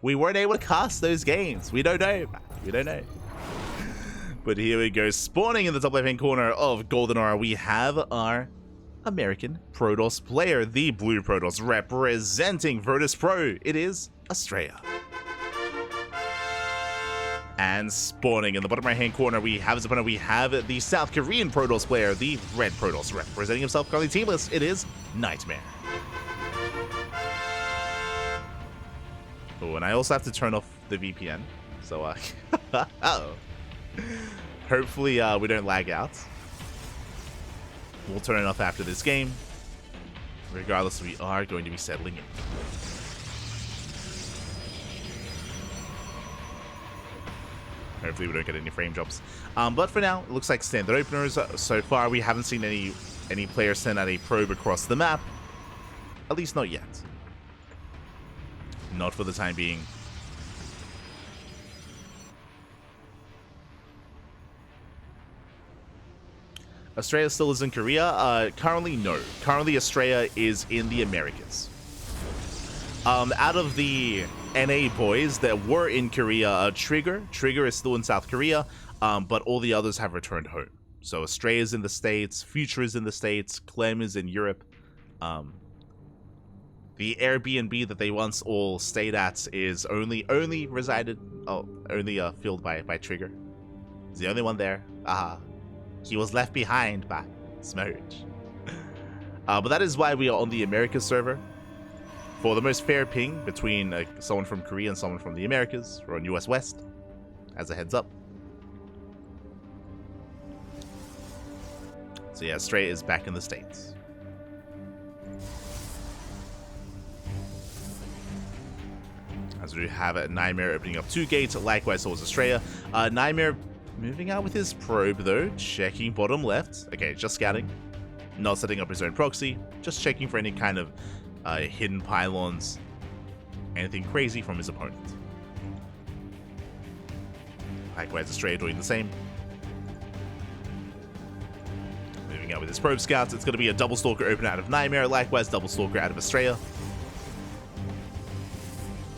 We weren't able to cast those games. We don't know. We don't know. But here we go. Spawning in the top left-hand corner of Golden Aura, we have our American Protoss player, the Blue Protoss, representing Virtus Pro. It is Astrea. And spawning in the bottom right-hand corner, we have his opponent. We have the South Korean Protoss player, the Red Protoss, representing himself currently teamless. It is NightMare. Oh, and I also have to turn off the VPN, so hopefully we don't lag out. We'll turn it off after this game. Regardless, we are going to be settling in. Hopefully we don't get any frame drops. But for now, it looks like standard openers. So far, we haven't seen any players send out a probe across the map. At least not yet. Not for the time being. Astrea still is in Korea? Currently, no. Currently, Astrea is in the Americas. Out of the NA boys that were in Korea, Trigger is still in South Korea, but all the others have returned home. So Astrea is in the States, Future is in the States, Clem is in Europe. The Airbnb that they once all stayed at is only filled by Trigger. He's the only one there. He was left behind by Smurge. But that is why we are on the Americas server. For the most fair ping between someone from Korea and someone from the Americas, we're on US West, as a heads up. So yeah, Astrea is back in the States. As we have NightMare opening up 2 gates, likewise so is Astrea. NightMare moving out with his probe though, checking bottom left. Okay, just scouting. Not setting up his own proxy, just checking for any kind of hidden pylons, anything crazy from his opponent. Likewise, Astrea doing the same. Moving out with his probe scouts, it's going to be a double stalker open out of NightMare, likewise double stalker out of Astrea.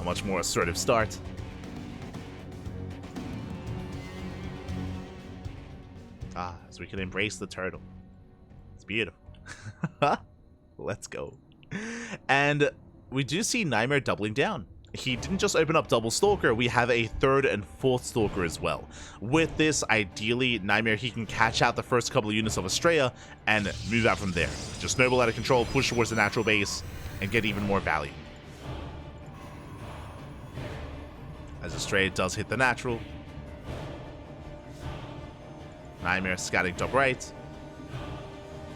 A much more assertive start. As we can embrace the turtle. It's beautiful. Let's go. And we do see NightMare doubling down. He didn't just open up double stalker, we have a 3rd and 4th stalker as well. With this, ideally, NightMare, he can catch out the first couple of units of Astrea and move out from there. Just snowball out of control, push towards the natural base, and get even more value. As Astrea does hit the natural. NightMare scouting top right.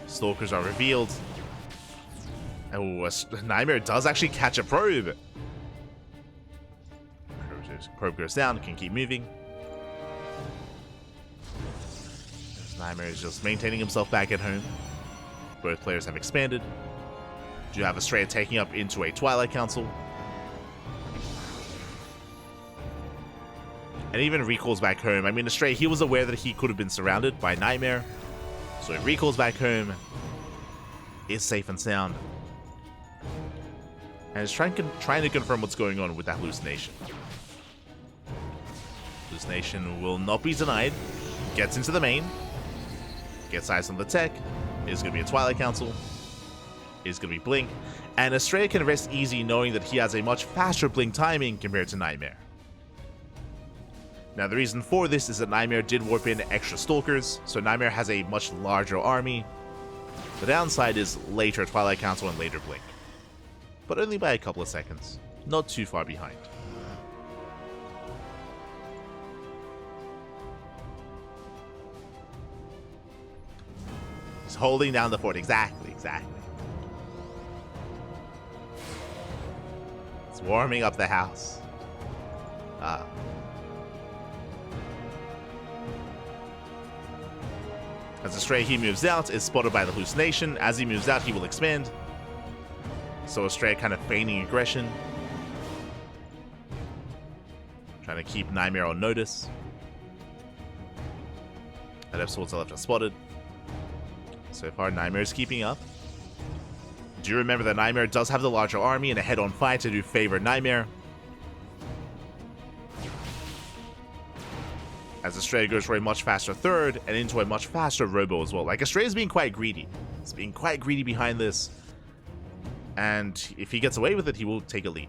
Stalkers are revealed. Oh, NightMare does actually catch a probe. Probe goes down, can keep moving. NightMare is just maintaining himself back at home. Both players have expanded. Do have Astrea taking up into a Twilight Council. And even recalls back home. I mean, Astrea, he was aware that he could have been surrounded by NightMare. So he recalls back home. Is safe and sound. And is trying to confirm what's going on with that hallucination. Hallucination will not be denied. Gets into the main. Gets eyes on the tech. Is going to be a Twilight Council. Is going to be Blink. And Astrea can rest easy knowing that he has a much faster Blink timing compared to NightMare. Now, the reason for this is that NightMare did warp in extra Stalkers, so NightMare has a much larger army. The downside is later Twilight Council and later Blink. But only by a couple of seconds. Not too far behind. He's holding down the fort. Exactly. It's warming up the house. As Astrea, he moves out, is spotted by the hallucination. As he moves out, he will expand. So Astrea kind of feigning aggression. Trying to keep NightMare on notice. That episode's left unspotted. So far, NightMare is keeping up. Do remember that NightMare does have the larger army and a head-on fight to do favor NightMare. as Astrea goes for a much faster third and into a much faster robo as well. Like, Astrea's being quite greedy. He's being quite greedy behind this. And if he gets away with it, he will take a lead.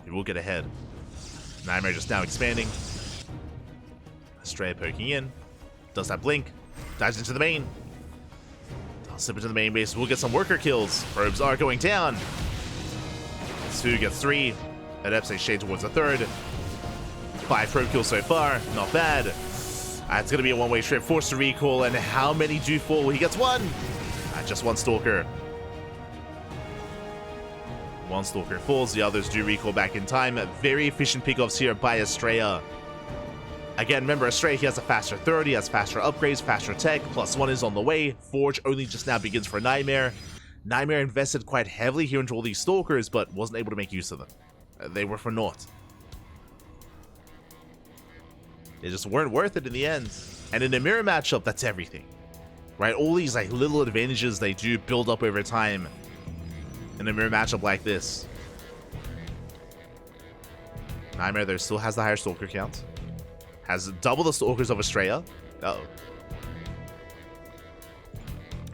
He will get ahead. NightMare just now expanding. Astrea poking in. Does that blink. Dives into the main. I'll slip into the main base. We'll get some worker kills. Probes are going down. 2 gets 3. Adepts a shade towards the third. 5 probe kills so far. Not bad. It's going to be a one-way trip. Forced to recall. And how many do fall? He gets 1. Just 1 Stalker. 1 Stalker falls. The others do recall back in time. Very efficient pickoffs here by Astrea. Again, remember, Astrea, he has a faster 30, has faster upgrades, faster tech, +1 is on the way. Forge only just now begins for NightMare. NightMare invested quite heavily here into all these Stalkers, but wasn't able to make use of them. They were for naught. They just weren't worth it in the end. And in a mirror matchup, that's everything. Right? All these like little advantages they do build up over time in a mirror matchup like this. NightMare, though, still has the higher Stalker count. Has double the Stalkers of Astrea. Uh-oh.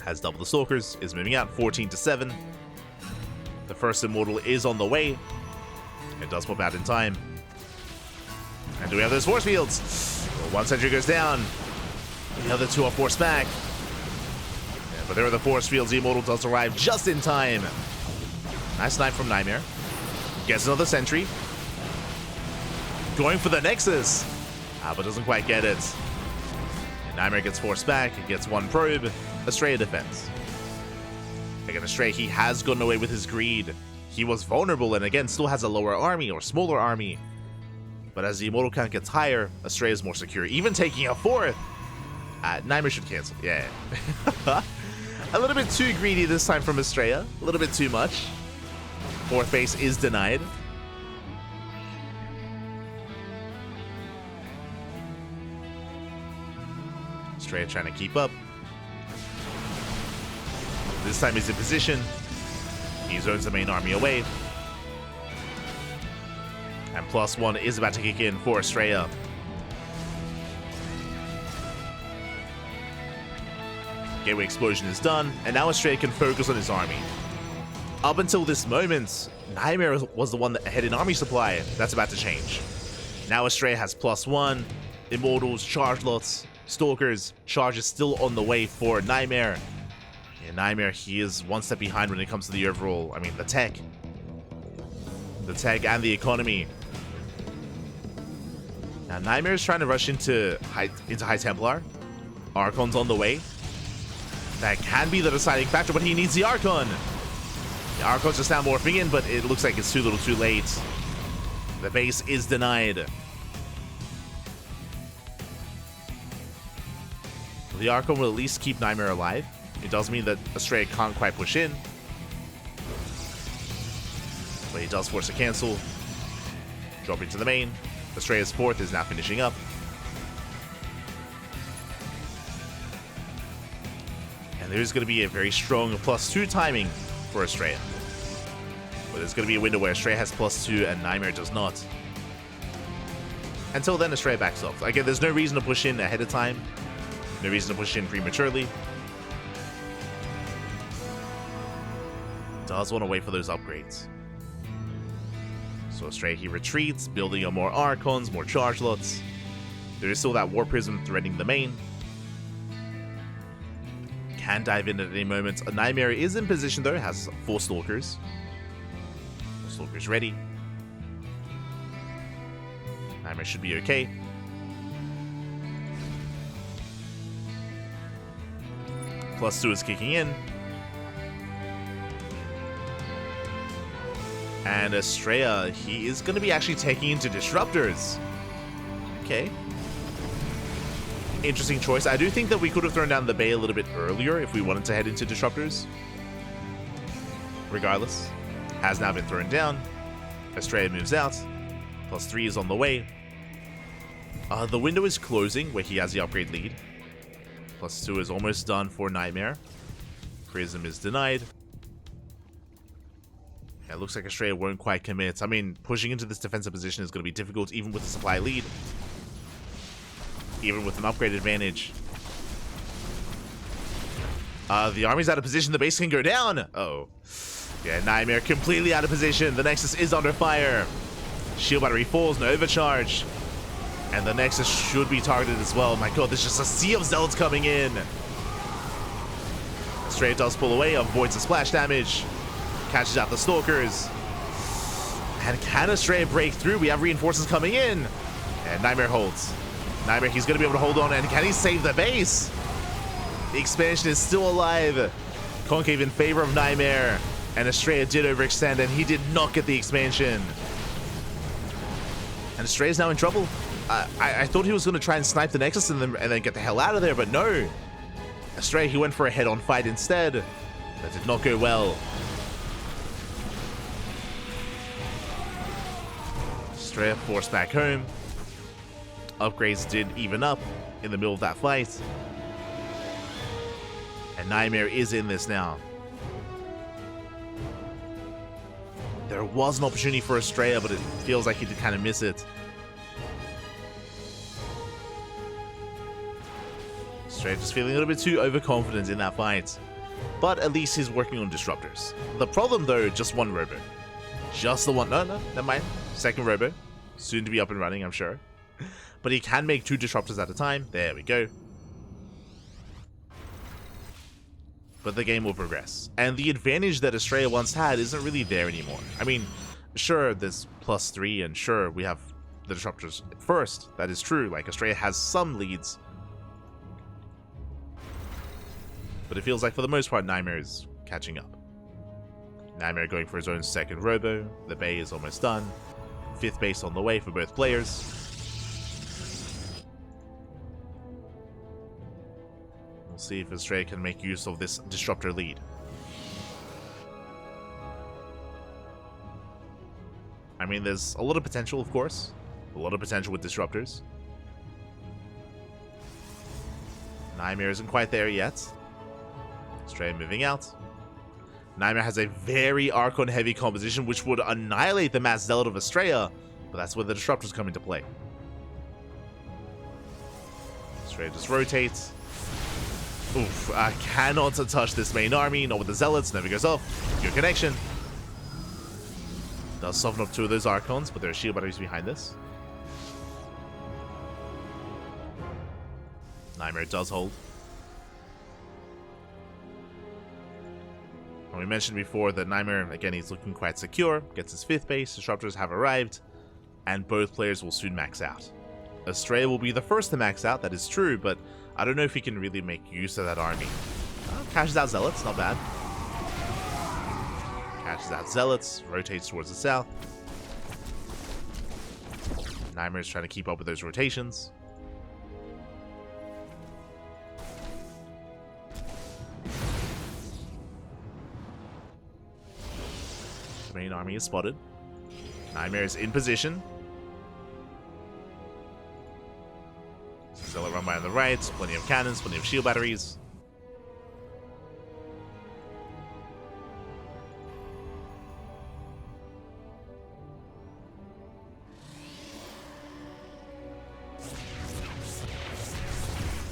Has double the Stalkers. Is moving out 14-7. The first Immortal is on the way. It does pop out in time. And do we have those force fields? Well, 1 sentry goes down. The other 2 are forced back. Yeah, but there are the force fields. The Immortal does arrive just in time. Nice snipe from NightMare. Gets another sentry. Going for the Nexus. But doesn't quite get it. And NightMare gets forced back. He gets 1 probe. Astrea defense. Again, Astrea, he has gotten away with his greed. He was vulnerable and again still has a lower army or smaller army. But as the Immortal count gets higher, Astrea is more secure. Even taking a 4th. NightMare should cancel. Yeah. A little bit too greedy this time from Astrea. A little bit too much. 4th base is denied. Astrea trying to keep up. This time he's in position. He zones the main army away. And +1 is about to kick in for Astrea. Gateway explosion is done, and now Astrea can focus on his army. Up until this moment, NightMare was the one that had an army supply. That's about to change. Now Astrea has +1, Immortals, charge lots, Stalkers, charge is still on the way for NightMare. Yeah, NightMare, he is 1 step behind when it comes to the overall, the tech. The tech and the economy. Now NightMare is trying to rush into High Templar. Archon's on the way. That can be the deciding factor, but he needs the Archon. The Archon's just now morphing in, but it looks like it's too little too late. The base is denied. The Archon will at least keep NightMare alive. It does mean that Astrea can't quite push in. But he does force a cancel. Drop into the main. Astrea's 4th is now finishing up. And there's going to be a very strong +2 timing for Astrea. But there's going to be a window where Astrea has +2 and NightMare does not. Until then, Astrea backs off. Again, there's no reason to push in ahead of time. No reason to push in prematurely. Does want to wait for those upgrades. So Astrea, he retreats, building up more Archons, more charge lots. There is still that War Prism threading the main. Can dive in at any moment. NightMare is in position though, has 4 Stalkers. 4 Stalkers ready. NightMare should be okay. +2 is kicking in. And Astrea, he is going to be actually taking into Disruptors. Okay. Interesting choice. I do think that we could have thrown down the Bay a little bit earlier if we wanted to head into Disruptors. Regardless, has now been thrown down. Astrea moves out. +3 is on the way. The window is closing where he has the upgrade lead. +2 is almost done for NightMare. Prism is denied. Yeah, it looks like Astrea won't quite commit. Pushing into this defensive position is going to be difficult even with the supply lead. even with an upgrade advantage. The army's out of position. The base can go down. Uh-oh. Yeah, NightMare completely out of position. The Nexus is under fire. Shield battery falls, no overcharge. And the Nexus should be targeted as well. My god, there's just a sea of Zealots coming in. Astrea does pull away, avoids the splash damage. Catches out the Stalkers. And can Astrea break through? We have reinforcements coming in. And NightMare holds. NightMare, he's going to be able to hold on. And can he save the base? The expansion is still alive. Concave in favor of NightMare. And Astrea did overextend, and he did not get the expansion. And Astrea's now in trouble. I thought he was going to try and snipe the Nexus and then get the hell out of there, but no. Astrea, he went for a head-on fight instead. That did not go well. Astrea forced back home. Upgrades did even up in the middle of that fight. And NightMare is in this now. There was an opportunity for Astrea, but it feels like he did kind of miss it. Astrea just feeling a little bit too overconfident in that fight. But at least he's working on disruptors. The problem though, just one robo. Just the one. No, never mind. Second robo. Soon to be up and running, I'm sure. But he can make 2 disruptors at a time. There we go. But the game will progress. And the advantage that Astrea once had isn't really there anymore. I mean, sure, there's +3, and sure, we have the disruptors first. That is true. Like, Astrea has some leads. But it feels like, for the most part, NightMare is catching up. NightMare going for his own second robo. The bay is almost done. 5th base on the way for both players. We'll see if Astrea can make use of this disruptor lead. I mean, there's a lot of potential, of course. A lot of potential with disruptors. NightMare isn't quite there yet. Astrea moving out. NightMare has a very Archon-heavy composition, which would annihilate the Mass Zealot of Astrea, but that's where the disruptors come into play. Astrea just rotates. Oof, I cannot touch this main army, not with the Zealots, never goes off. Good connection. Does soften up 2 of those Archons, but there are shield batteries behind this. NightMare does hold. And we mentioned before that NightMare, again, he's looking quite secure, gets his 5th base, disruptors have arrived, and both players will soon max out. Astrea will be the first to max out, that is true, but I don't know if he can really make use of that army. Cashes out Zealots, not bad. Cashes out Zealots, rotates towards the south. NightMare is trying to keep up with those rotations. The main army is spotted. NightMare is in position. Zealot run by on the right, plenty of cannons, plenty of shield batteries.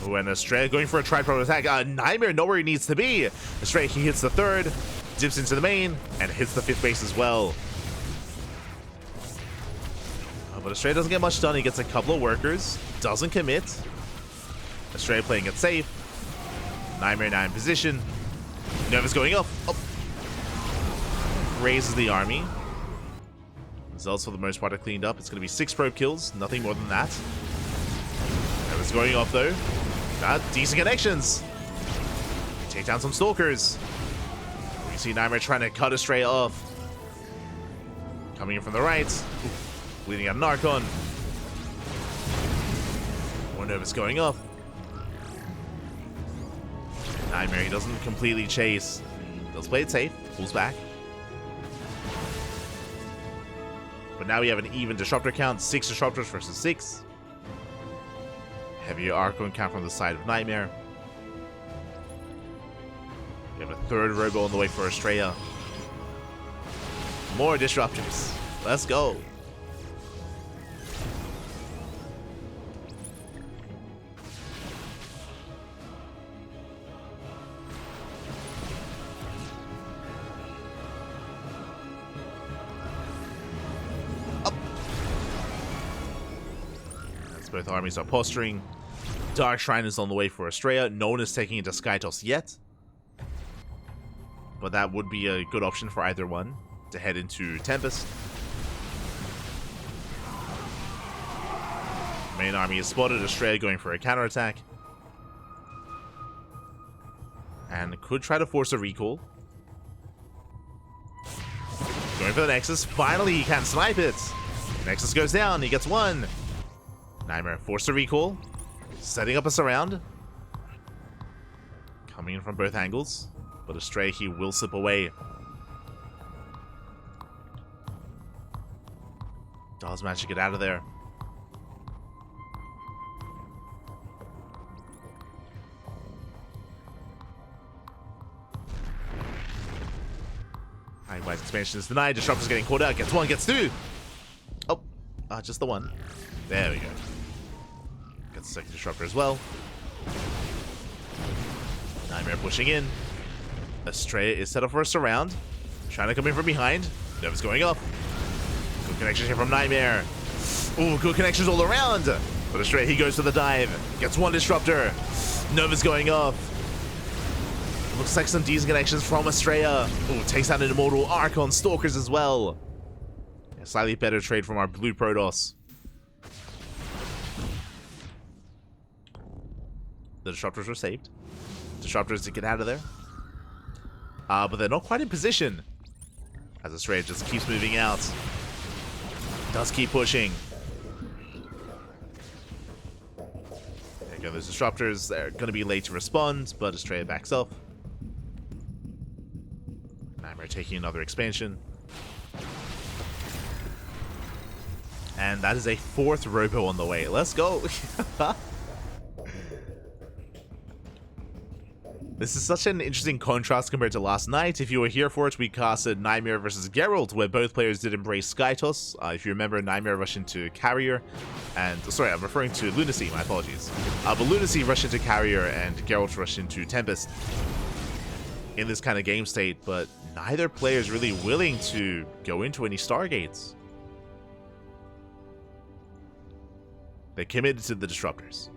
Oh, and Astrea going for a tripod attack. NightMare not where he needs to be. Astrea, he hits the 3rd, dips into the main, and hits the 5th base as well. But Astrea doesn't get much done. He gets a couple of workers. Doesn't commit. Astrea playing it safe. NightMare now in position. Nervous going up. Oh. Raises the army. Zealots for the most part are cleaned up. It's going to be 6 probe kills. Nothing more than that. Nervous going off though. Decent connections. Take down some Stalkers. We see NightMare trying to cut Astrea off. Coming in from the right. Ooh. Bleeding out an Archon. More Nervous going up. NightMare, he doesn't completely chase. Does play it safe. Pulls back. But now we have an even disruptor count. 6 disruptors versus 6. Heavier Archon count from the side of NightMare. We have a 3rd robo on the way for Astrea. More disruptors. Let's go. As both armies are posturing. Dark Shrine is on the way for Astrea. No one is taking it to Skytoss yet. But that would be a good option for either one to head into Tempest. Main army is spotted. Astrea going for a counterattack. And could try to force a recall. Going for the Nexus. Finally, he can snipe it. Nexus goes down. He gets one. NightMare forced a recall. Setting up a surround. Coming in from both angles. But Astrea, he will slip away. Does manage to get out of there. High-wise expansion is denied. Disruptor's getting caught out. Gets one, gets two. Oh, just the one. There we go. Gets the second Disruptor as well. NightMare pushing in. Astrea is set up for a surround. Trying to come in from behind. Nova's going up. Good connection here from NightMare. Ooh, good connections all around. But Astrea, he goes for the dive. Gets one Disruptor. Nova's going up. Looks like some decent connections from Astrea. Ooh, takes out an Immortal Archon, Stalkers as well. A slightly better trade from our blue Protoss. The Disruptors were saved. Disruptors to get out of there. But they're not quite in position. As Astrea just keeps moving out. Does keep pushing. There go those Disruptors. They're going to be late to respond, but Astrea backs up. NightMare taking another expansion. And that is a fourth Robo on the way. Let's go. This is such an interesting contrast compared to last night. If you were here for it, we casted NightMare versus Geralt, where both players did embrace Skytoss. If you remember, NightMare rushed into Carrier, and sorry, I'm referring to Lunacy, my apologies. But Lunacy rushed into Carrier, and Geralt rushed into Tempest in this kind of game state, but neither player is really willing to go into any Stargates. They committed to the Disruptors.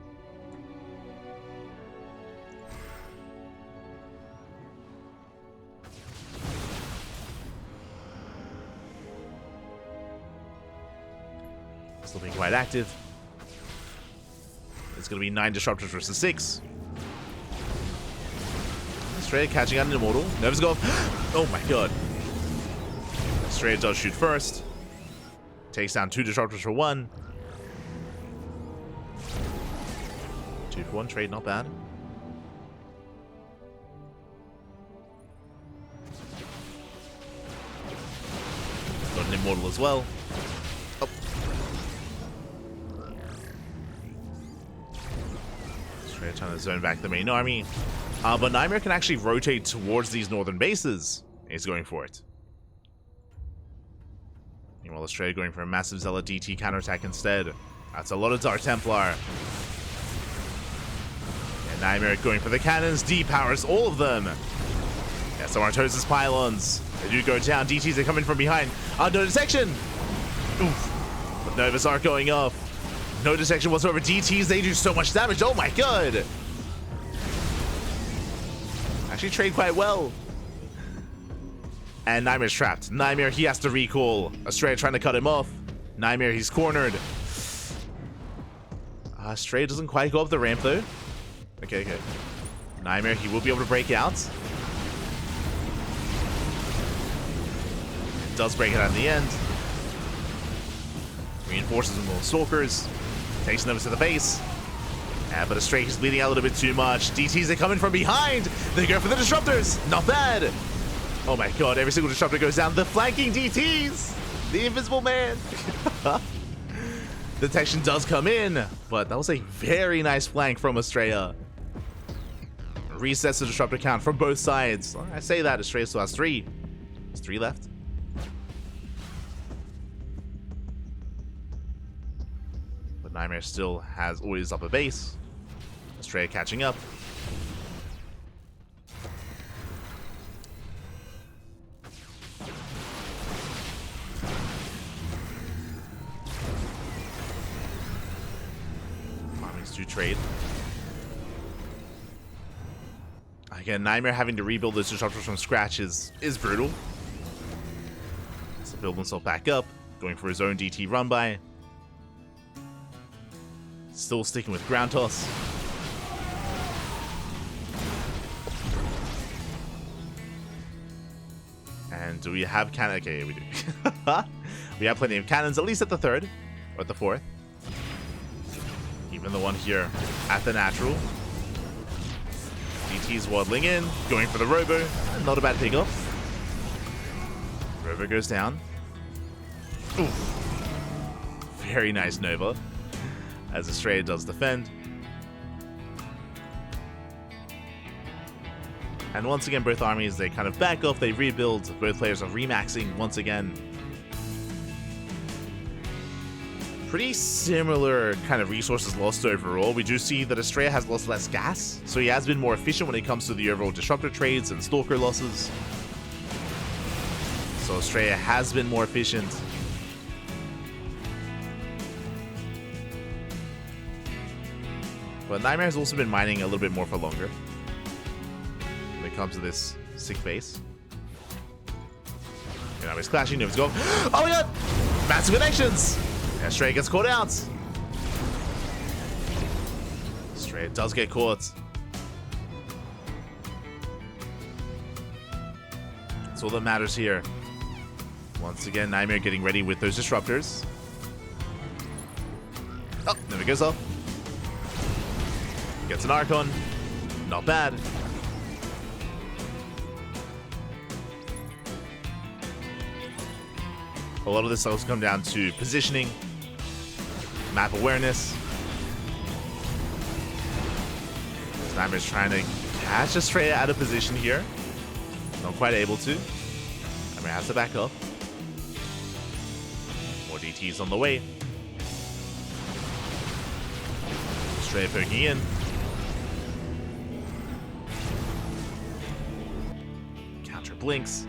Still being quite active. It's going to be 9 Disruptors versus 6. Astrea catching out an Immortal. Nova's go. Oh my god. Astrea does shoot first. Takes down 2 Disruptors for 1. 2 for 1 trade, not bad. Got an Immortal as well. Oh. Astrea trying to zone back the main army. But NightMare can actually rotate towards these northern bases. He's going for it. Meanwhile, Astrea going for a massive Zealot DT counterattack instead. That's a lot of Dark Templar. And NightMare going for the cannons. D-powers all of them. Yeah, so Artosis pylons. They do go down. DTs are coming from behind. No detection. Oof. But Novas are going up. No detection whatsoever. DTs, they do so much damage. Oh my god. Actually trade quite well. And NightMare's trapped. NightMare, he has to recall. Astrea trying to cut him off. NightMare, he's cornered. Astrea doesn't quite go up the ramp though. Okay. NightMare, he will be able to break out. Does break it out in the end. Reinforces with more Stalkers. Takes them to the base. But Astrea is bleeding out a little bit too much. DTs are coming from behind. They go for the Disruptors. Not bad. Oh my god, every single Disruptor goes down. The flanking DTs. The Invisible Man. Detection does come in, but that was a very nice flank from Astrea. Resets the Disruptor count from both sides. I say that, Astrea still has 3. There's 3 left. But NightMare still has always up a base. Astrea catching up. to trade. Again, NightMare having to rebuild those disruptors from scratch is brutal. So build himself back up, going for his own DT run by. Still sticking with ground toss. And do we have cannon? Okay, we do. We have plenty of cannons, at least at the 3rd, or at the 4th. Even the one here at the natural. DT's waddling in, going for the Robo. Not a bad pickup. Robo goes down. Oof. Very nice Nova, as Astrea does defend. And once again, both armies, they kind of back off, they rebuild. Both players are remaxing once again. Pretty similar kind of resources lost overall. We do see that Astrea has lost less gas, so he has been more efficient when it comes to the overall disruptor trades and stalker losses. So Astrea has been more efficient. But NightMare has also been mining a little bit more for longer when it comes to this sick base. And now he's clashing, Nova's gone. Oh my god! Massive connections! Astrea gets caught out. Astrea does get caught. That's all that matters here. Once again, NightMare getting ready with those disruptors. Oh, there he goes up. Gets an Archon. Not bad. A lot of this does come down to positioning, map awareness. NightMare's trying to catch Astrea out of position here. Not quite able to. NightMare has to back up. More DTs on the way. Astrea poking in. Counter blinks.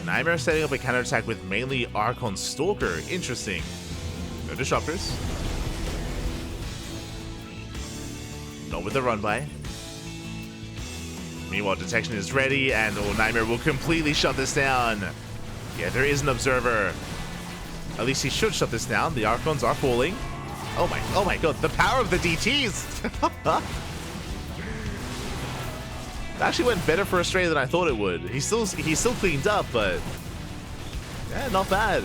NightMare setting up a counterattack with mainly Archon Stalker. Interesting. No disruptors. Not with the run by. Meanwhile, detection is ready, and NightMare will completely shut this down. Yeah, there is an observer. At least he should shut this down. The Archons are falling. Oh my god, the power of the DTs! It actually went better for Astrea than I thought it would. He's still cleaned up, but yeah, not bad.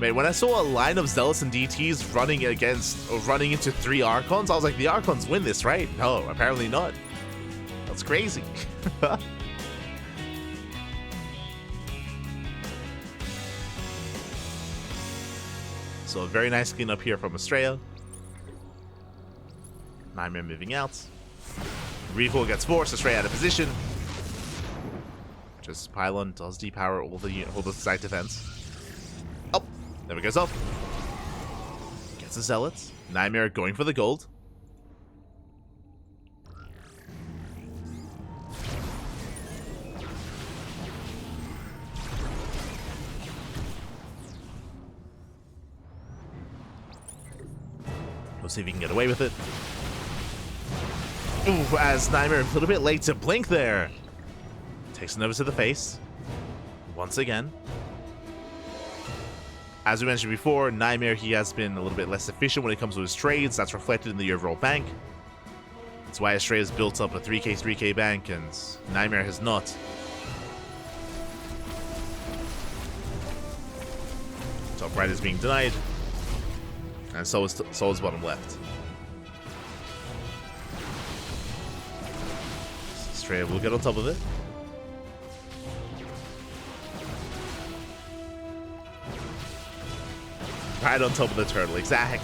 Man, when I saw a line of Zealots and DTs running into 3 Archons, I was like, the Archons win this, right? No, apparently not. That's crazy. So a very nice cleanup here from Astrea. NightMare moving out. Recoil gets forced, Astrea out of position. Just Pylon does depower all the side defense. Oh, there we goes up. Gets the Zealots. NightMare going for the gold. We'll see if he can get away with it. Ooh, as NightMare a little bit late to blink there. Takes Nova to the face. Once again. As we mentioned before, NightMare, he has been a little bit less efficient when it comes to his trades. That's reflected in the overall bank. That's why Astrea has built up a 3k bank, and NightMare has not. Top right is being denied. And so is bottom left. Astrea will get on top of it. Right on top of the turtle, exactly.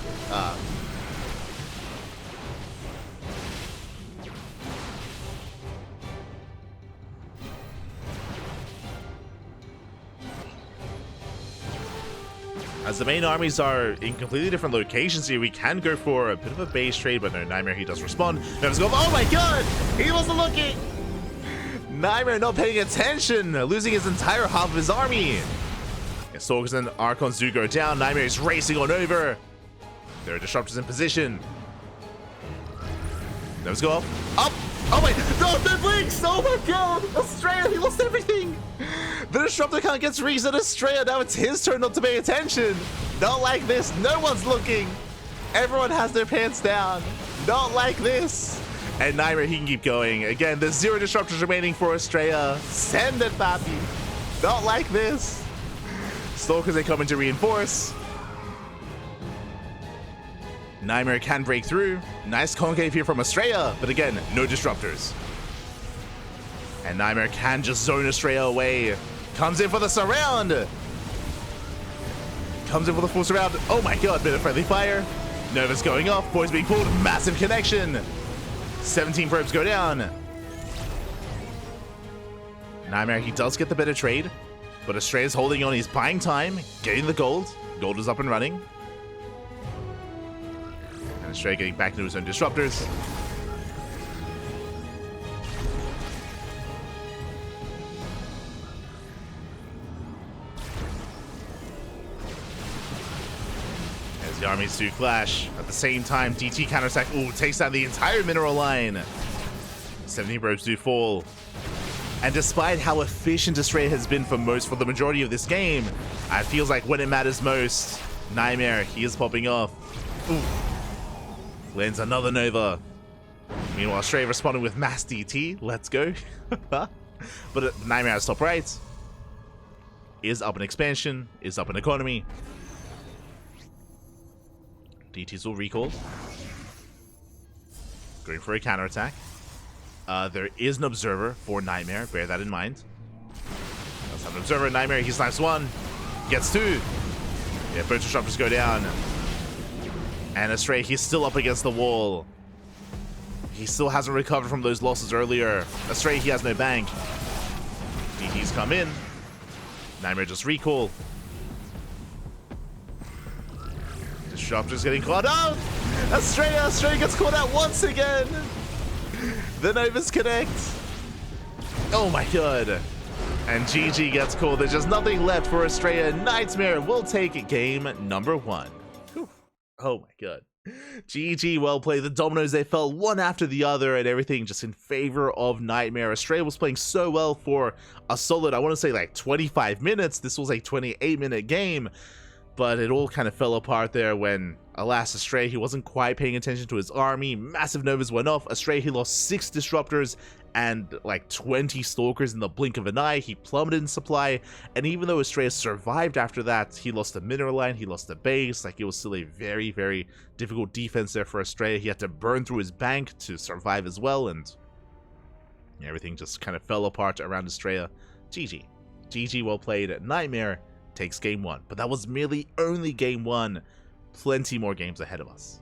As the main armies are in completely different locations here, we can go for a bit of a base trade, but no, NightMare, he does respond. Nova's go, oh my god! He wasn't looking! NightMare not paying attention, losing his entire half of his army. Yeah, Stalkers and Archons do go down. NightMare is racing on over. There are disruptors in position. Let's go up. Up! Oh my, no blinks! Oh my god! Astrea, he lost everything! The disruptor count gets reset. Astrea, now it's his turn not to pay attention. Not like this, no one's looking. Everyone has their pants down. Not like this. And NightMare, he can keep going. Again, there's 0 disruptors remaining for Astrea. Send it, papi. Not like this. Stalkers, they come in to reinforce. NightMare can break through. Nice concave here from Astrea, but again, no disruptors. And NightMare can just zone Astrea away. Comes in for the surround. Comes in for the full surround. Oh my god, bit of friendly fire. Nova's going off. Boys being pulled. Massive connection. 17 probes go down. NightMare, he does get the better trade, but Astrea's holding on. He's buying time, getting the gold. Gold is up and running. Astrea getting back into his own disruptors. As the armies do clash, at the same time, DT counterattack. Ooh, takes down the entire mineral line. 17 probes do fall. And despite how efficient Astrea has been for the majority of this game, it feels like when it matters most, NightMare, he is popping off. Ooh. Lands another Nova. Meanwhile, Astrea responding with mass DT. Let's go. But NightMare has top right. Is up in expansion. Is up in economy. DTs will recall. Going for a counterattack. There is an observer for NightMare. Bear that in mind. Let's have an observer. NightMare, he snipes 1. Gets 2. Yeah, both disruptors go down. And Astrea, he's still up against the wall. He still hasn't recovered from those losses earlier. Astrea, he has no bank. DTs come in. NightMare just recall. Disruptor's getting caught out. Astrea gets caught out once again. The Novas connect. Oh my god. And GG gets called. There's just nothing left for Astrea. NightMare will take game number 1. Oh my god. GG, well played. The dominoes, they fell one after the other and everything just in favor of NightMare. Astrea was playing so well for a solid, I want to say like 25 minutes. This was a 28-minute game, but it all kind of fell apart there when, alas, Astrea, he wasn't quite paying attention to his army. Massive Novas went off. Astrea, he lost 6 disruptors and like 20 stalkers in the blink of an eye. He plummeted in supply, and even though Astrea survived after that, he lost a mineral line, he lost a base. Like, it was still a very, very difficult defense there for Astrea. He had to burn through his bank to survive as well, and everything just kind of fell apart around Astrea. GG. GG, well played. NightMare takes game 1, but that was merely only game 1. Plenty more games ahead of us.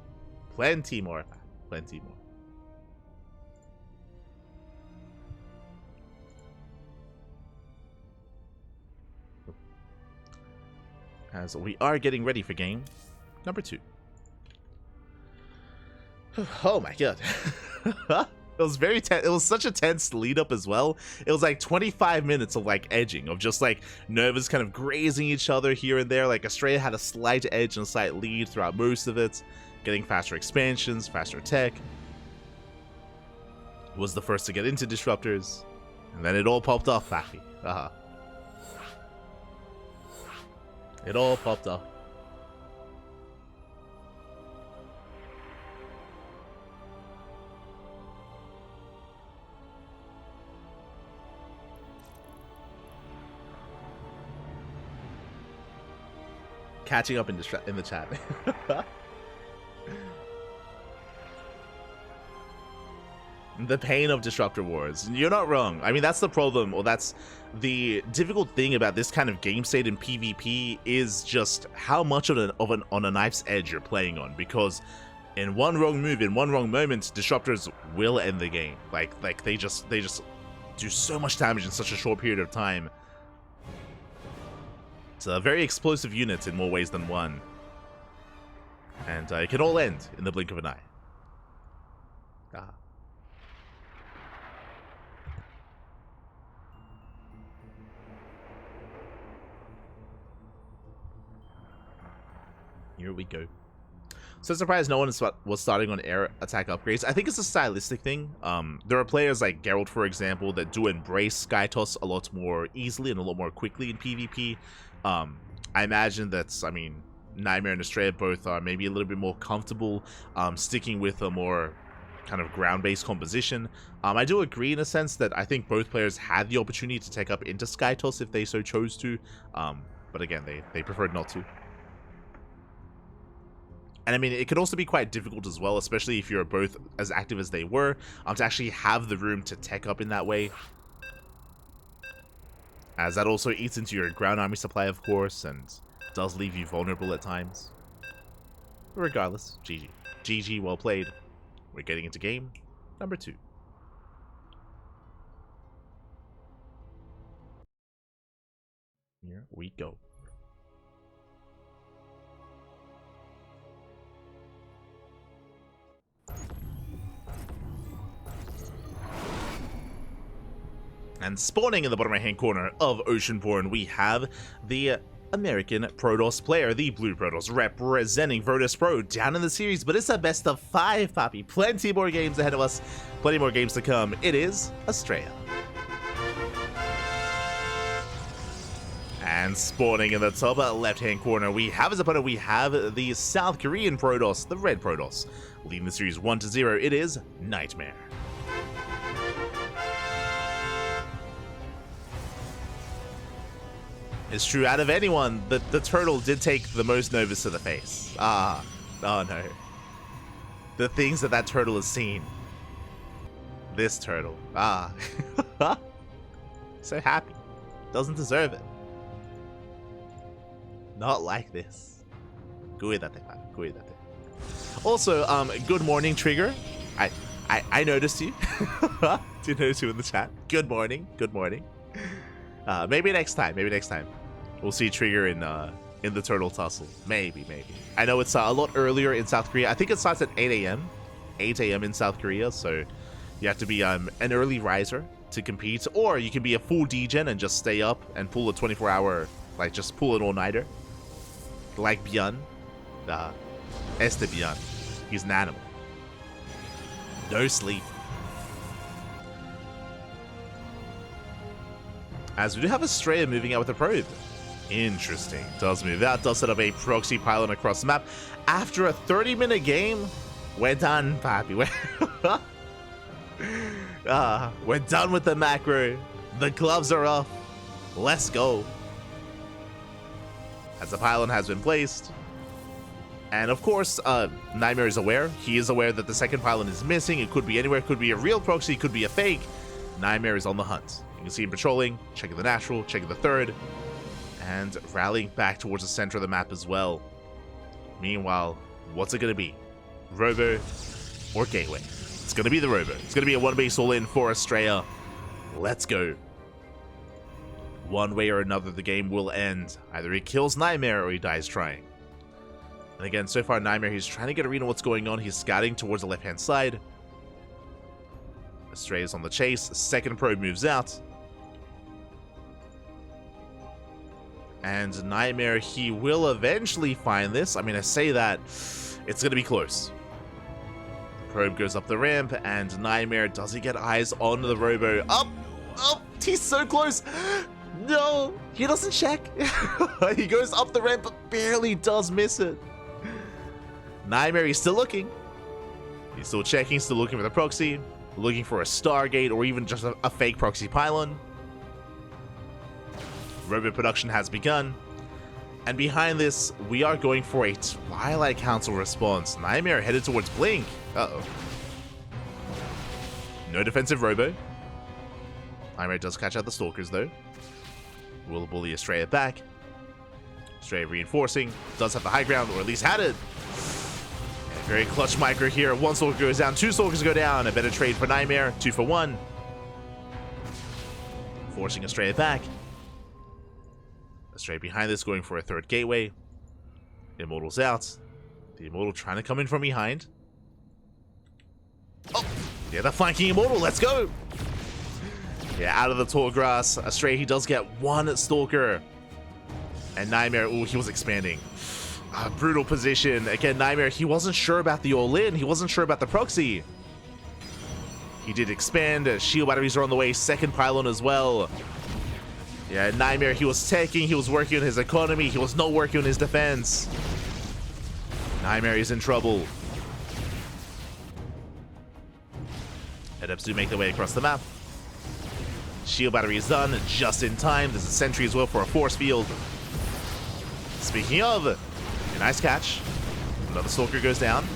Plenty more. Plenty more. As we are getting ready for game number 2. Oh my god. It was very tense. It was such a tense lead up as well. It was like 25 minutes of like edging, of just like Novas kind of grazing each other here and there. Like Astrea had a slight edge and a slight lead throughout most of it, getting faster expansions, faster tech. Was the first to get into disruptors, and then it all popped off, Fafi. It all popped off. Catching up in the chat. The pain of disruptor wars. You're not wrong. I mean, that's the problem, or that's the difficult thing about this kind of game state in PvP, is just how much on a knife's edge you're playing on, because in one wrong move, in one wrong moment, disruptors will end the game. Like they just do so much damage in such a short period of time. It's a very explosive unit in more ways than one, and it can all end in the blink of an eye. Here we go. So surprised no one was starting on air attack upgrades. I think it's a stylistic thing. There are players like Geralt, for example, that do embrace Sky Toss a lot more easily and a lot more quickly in PvP. I imagine that's, I mean, NightMare and Astrea both are maybe a little bit more comfortable sticking with a more kind of ground-based composition. I do agree in a sense that I think both players had the opportunity to take up into Sky Toss if they so chose to, but again, they preferred not to. And I mean, it could also be quite difficult as well, especially if you're both as active as they were, to actually have the room to tech up in that way. As that also eats into your ground army supply, of course, and does leave you vulnerable at times. But regardless, GG. GG, well played. We're getting into game number 2. Here we go. And spawning in the bottom right-hand corner of Oceanborn, we have the American Protoss player, the Blue Protoss, representing Virtus Pro down in the series, but it's a best of 5, Poppy. Plenty more games ahead of us, plenty more games to come. It is Astrea. And spawning in the top left-hand corner, we have as opponent, we have the South Korean Protoss, the Red Protoss. Leading the series 1-0, it is NightMare. It's true, out of anyone, the turtle did take the most Novus to the face. Oh no. The things that turtle has seen. This turtle. So happy. Doesn't deserve it. Not like this. Cuídate, papi. Cuídate. Also, good morning, Trigger. I noticed you. Did notice you in the chat. Good morning. Good morning. Maybe next time. Maybe next time. We'll see Trigger in the Turtle Tussle. Maybe. I know it's a lot earlier in South Korea. I think it starts at 8 a.m. 8 a.m. in South Korea, so you have to be an early riser to compete, or you can be a full degen and just stay up and pull a 24-hour, like just pull an all-nighter. Like Björn. Björn. He's an animal. No sleep. As we do have Astrea moving out with a probe. Interesting. Does move out, does set up a proxy pylon across the map. After a 30-minute game, we're done, Pappy. We're done with the macro. The gloves are off. Let's go. As the pylon has been placed. And of course, NightMare is aware. He is aware that the second pylon is missing. It could be anywhere. It could be a real proxy. It could be a fake. NightMare is on the hunt. You can see him patrolling, checking the natural, checking the third, and rallying back towards the center of the map as well. Meanwhile, what's it going to be? Robo or Gateway? It's going to be the Robo. It's going to be a one-base all-in for Astrea. Let's go. One way or another, the game will end. Either he kills NightMare or he dies trying. And again, so far, NightMare, he's trying to get a read on what's going on. He's scouting towards the left-hand side. Astrea is on the chase. Second probe moves out. And NightMare, he will eventually find this. I mean, I say that, it's going to be close. Probe goes up the ramp, and NightMare, does he get eyes on the Robo? Up! He's so close! No! He doesn't check! He goes up the ramp, but barely does miss it. NightMare, he's still looking. He's still checking, still looking for the proxy. Looking for a Stargate, or even just a fake proxy pylon. Robo production has begun. And behind this, we are going for a Twilight Council response. NightMare headed towards Blink. Uh-oh. No defensive Robo. NightMare does catch out the Stalkers, though. Will bully Astrea back. Astrea reinforcing. Does have the high ground, or at least had it. Yeah, very clutch micro here. One Stalker goes down. Two Stalkers go down. A better trade for NightMare. 2 for 1. Forcing Astrea back. Astrea behind this, going for a third gateway. Immortal's out. The Immortal trying to come in from behind. Oh! Yeah, the flanking Immortal. Let's go! Yeah, out of the tall grass. Astrea, he does get one Stalker. And NightMare, ooh, he was expanding. A brutal position. Again, NightMare, he wasn't sure about the all-in. He wasn't sure about the proxy. He did expand. Shield batteries are on the way. Second pylon as well. Yeah, NightMare, he was taking. He was working on his economy. He was not working on his defense. NightMare is in trouble. Adepts do make their way across the map. Shield battery is done just in time. There's a sentry as well for a force field. Speaking of, a nice catch. Another Stalker goes down.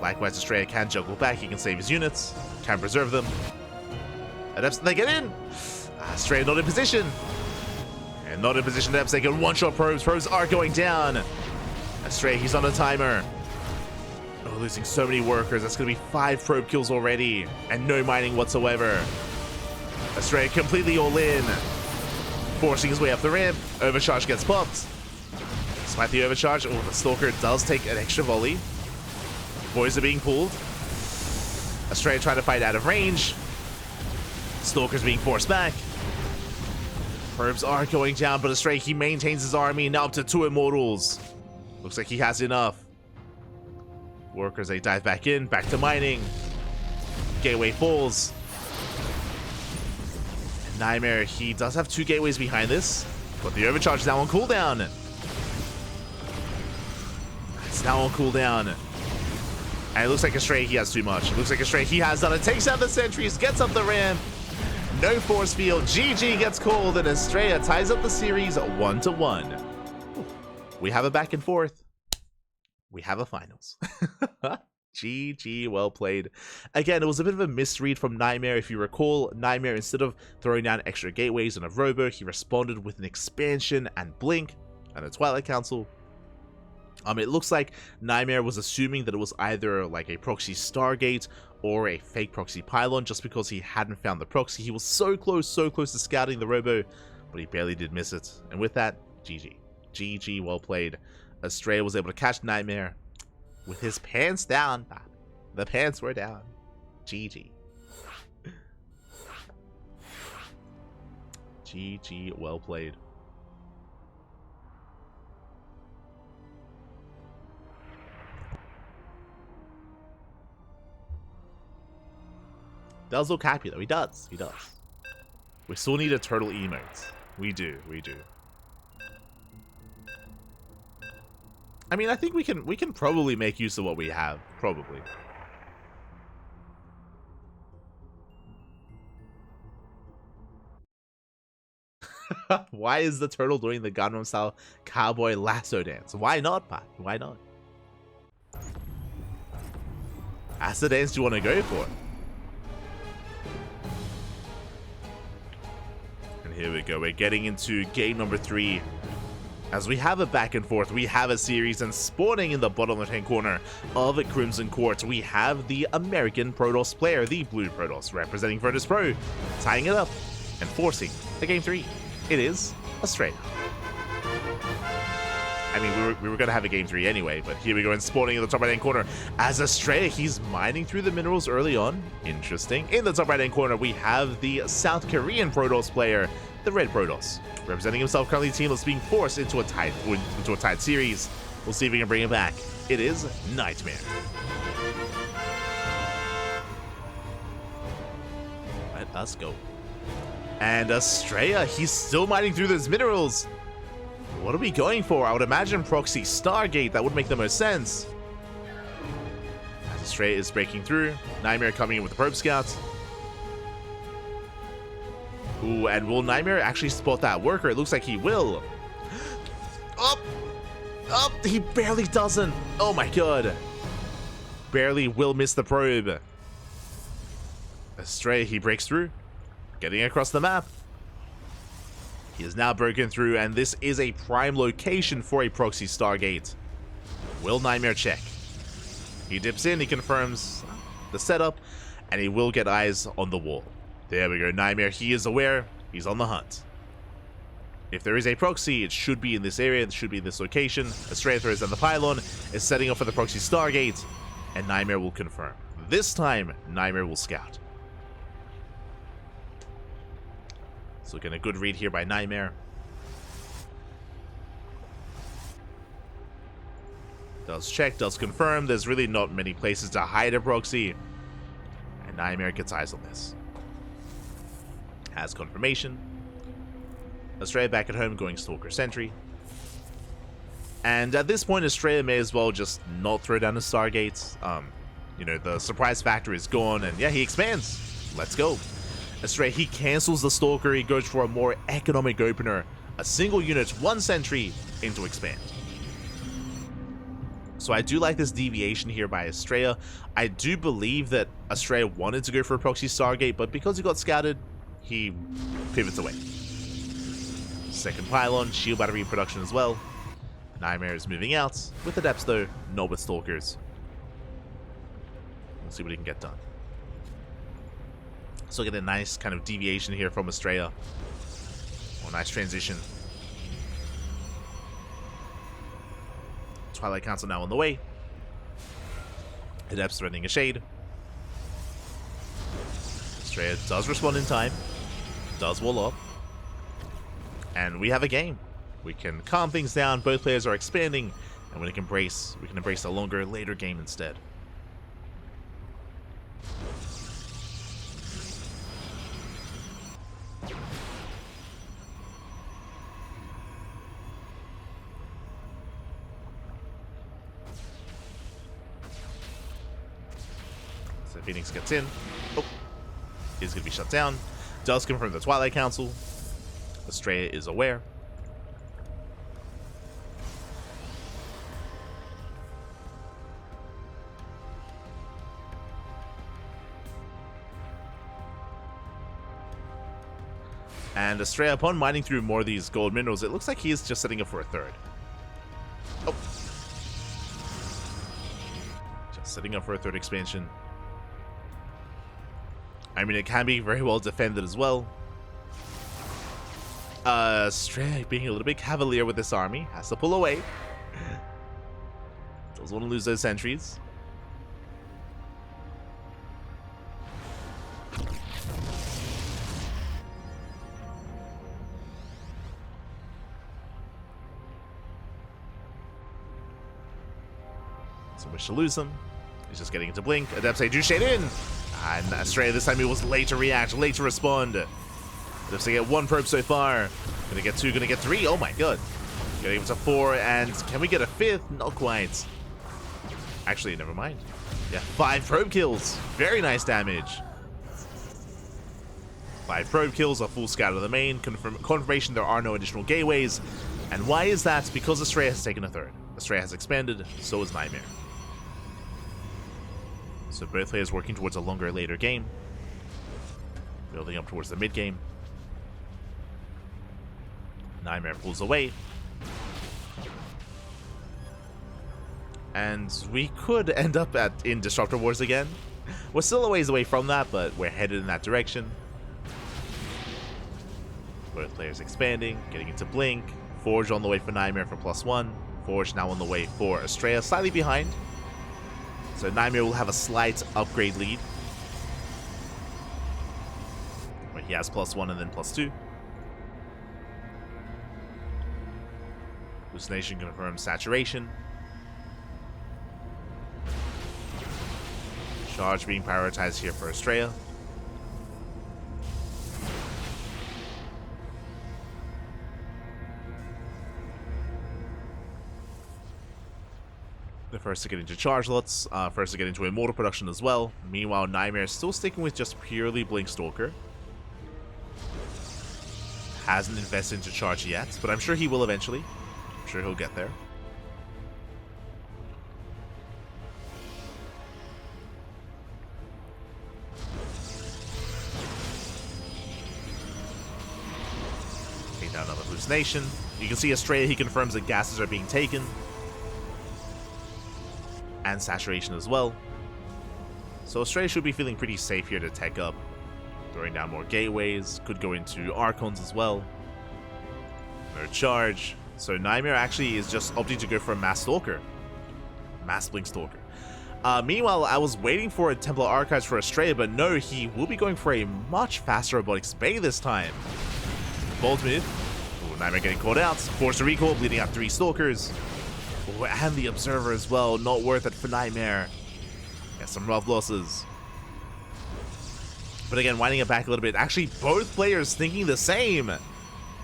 Likewise, Astrea can juggle back. He can save his units, can preserve them. Adepts, they get in. Astrea not in position. And not in position, Adepts. They can one-shot probes. Probes are going down. Astrea, he's on a timer. Oh, losing so many workers. That's going to be 5 probe kills already. And no mining whatsoever. Astrea completely all in. Forcing his way up the ramp. Overcharge gets popped. Despite the overcharge, oh, the Stalker does take an extra volley. Boys are being pulled. Astrea trying to fight out of range. Stalker's being forced back. Probes are going down, but Astrea, he maintains his army, now up to 2 immortals. Looks like he has enough. Workers, they dive back in, back to mining. Gateway falls. And NightMare, he does have 2 gateways behind this, but the overcharge is now on cooldown. It's now on cooldown. And it looks like Astrea, he has too much. It looks like Astrea, he has done it. Takes out the sentries, gets up the ramp. No force field. GG gets called, and Astrea ties up the series 1-1. We have a back and forth. We have a finals. GG, well played. Again, it was a bit of a misread from NightMare. If you recall, NightMare, instead of throwing down extra gateways on a robo, he responded with an expansion and blink and a Twilight Council. It looks like NightMare was assuming that it was either like a proxy Stargate or a fake proxy pylon, just because he hadn't found the proxy. He was so close to scouting the robo, but he barely did miss it. And with that, GG. GG, well played. Astrea was able to catch NightMare with his pants down. The pants were down. GG. GG, well played. Does look happy though. He does. We still need a turtle emote. We do. I mean, I think we can probably make use of what we have. Probably. Why is the turtle doing the Gangnam style cowboy lasso dance? Why not, Pat? Why not? That's the dance you want to go for. And here we go. We're getting into game number 3. As we have a back and forth, we have a series, and spawning in the bottom left-hand corner of Crimson Court, we have the American Protoss player, the Blue Protoss, representing Virtus Pro, tying it up and forcing the game 3. It is Astrea. I mean, we were going to have a game 3 anyway, but here we go, and spawning in the top right-hand corner as Astrea, he's mining through the minerals early on. Interesting. In the top right-hand corner, we have the South Korean Protoss player, the Red Protoss, representing himself, currently teamless, being forced into a tied series. We'll see if we can bring it back. It is NightMare. Let us go. And Astrea, he's still mining through those minerals. What are we going for? I would imagine proxy Stargate. That would make the most sense. As Astrea is breaking through, NightMare coming in with the probe scouts. Ooh, and will NightMare actually spot that worker? It looks like he will. Up! He barely doesn't. Oh my god. Barely will miss the probe. Astrea, he breaks through, getting across the map. He is now broken through, and this is a prime location for a proxy Stargate. Will NightMare check? He dips in, he confirms the setup, and he will get eyes on the wall. There we go, NightMare, he is aware, he's on the hunt. If there is a proxy, it should be in this area, it should be in this location. Astrea throws down the pylon, is setting up for the proxy Stargate, and NightMare will confirm. This time, NightMare will scout. So getting a good read here by NightMare. Does check, does confirm. There's really not many places to hide a proxy. And NightMare gets eyes on this. Has confirmation. Astrea back at home going Stalker Sentry. And at this point, Astrea may as well just not throw down the Stargates. You know, the surprise factor is gone, and yeah, he expands. Let's go. Astrea, he cancels the Stalker, he goes for a more economic opener. A single unit, 1 sentry, into expand. So I do like this deviation here by Astrea. I do believe that Astrea wanted to go for a proxy Stargate, but because he got scouted, he pivots away. Second pylon, shield battery in production as well. NightMare is moving out, with Adepts though, not with Stalkers. We'll see what he can get done. So get a nice kind of deviation here from Astrea. Oh, nice transition. Twilight Council now on the way. Adepts threatening a shade. Astrea does respond in time. Does wall up. And we have a game. We can calm things down, both players are expanding, and we can embrace a longer, later game instead. So Phoenix gets in. Oh, is going to be shut down. Does confirm the Twilight Council. Astrea is aware. And Astrea, upon mining through more of these gold minerals, it looks like he is just setting up for a third. Oh. Just setting up for a third expansion. I mean, it can be very well defended as well. Astrea being a little bit cavalier with this army. Has to pull away. Doesn't want to lose those sentries. So wish to lose them. He's just getting into blink. Adepts do shade in. And Astrea this time he was late to react, late to respond. Adepts get 1 probe so far. Gonna get 2, gonna get 3. Oh my god. Getting up to 4, and can we get a 5th? Not quite. Actually, never mind. Yeah, 5 probe kills. Very nice damage. 5 probe kills, a full scout of the main. Confirmation there are no additional gateways. And why is that? Because Astrea has taken a third. Astrea has expanded, so has NightMare. So both players working towards a longer, later game. Building up towards the mid game. NightMare pulls away. And we could end up in Disruptor Wars again. We're still a ways away from that, but we're headed in that direction. Both players expanding, getting into blink. Forge on the way for NightMare for +1. Forge now on the way for Astrea, slightly behind. So NightMare will have a slight upgrade lead. Where he has +1 and then +2. Hallucination confirms saturation. Charge being prioritized here for Astrea. The first to get into charge lots, first to get into immortal production as well. Meanwhile, NightMare is still sticking with just purely Blink Stalker. Hasn't invested into charge yet, but I'm sure he will eventually. I'm sure he'll get there. Take down another hallucination. You can see Astrea, he confirms that gases are being taken. And saturation as well. So Astrea should be feeling pretty safe here to tech up. Throwing down more gateways, could go into Archons as well. No charge. So NightMare actually is just opting to go for a Mass Stalker. Mass Blink Stalker. Meanwhile, I was waiting for a Templar Archives for Astrea, but no, he will be going for a much faster Robotics Bay this time. Bold move. Ooh, NightMare getting called out. Forced to recall, bleeding out 3 Stalkers. Oh, and the Observer as well. Not worth it for NightMare. Yeah, some rough losses. But again, winding it back a little bit. Actually, both players thinking the same.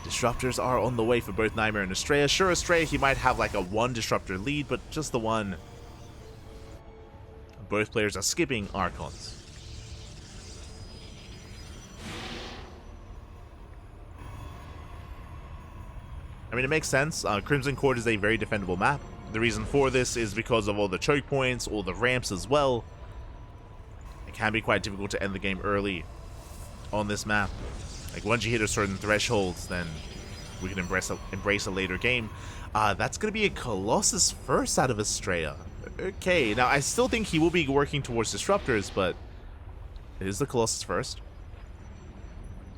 Disruptors are on the way for both NightMare and Astrea. Sure, Astrea, he might have like a 1 disruptor lead, but just the one. Both players are skipping Archons. I mean, it makes sense. Crimson Court is a very defendable map. The reason for this is because of all the choke points, all the ramps as well. It can be quite difficult to end the game early on this map. Like, once you hit a certain threshold, then we can embrace a later game. That's going to be a Colossus first out of Astrea. Okay, now I still think he will be working towards disruptors, but it is the Colossus first.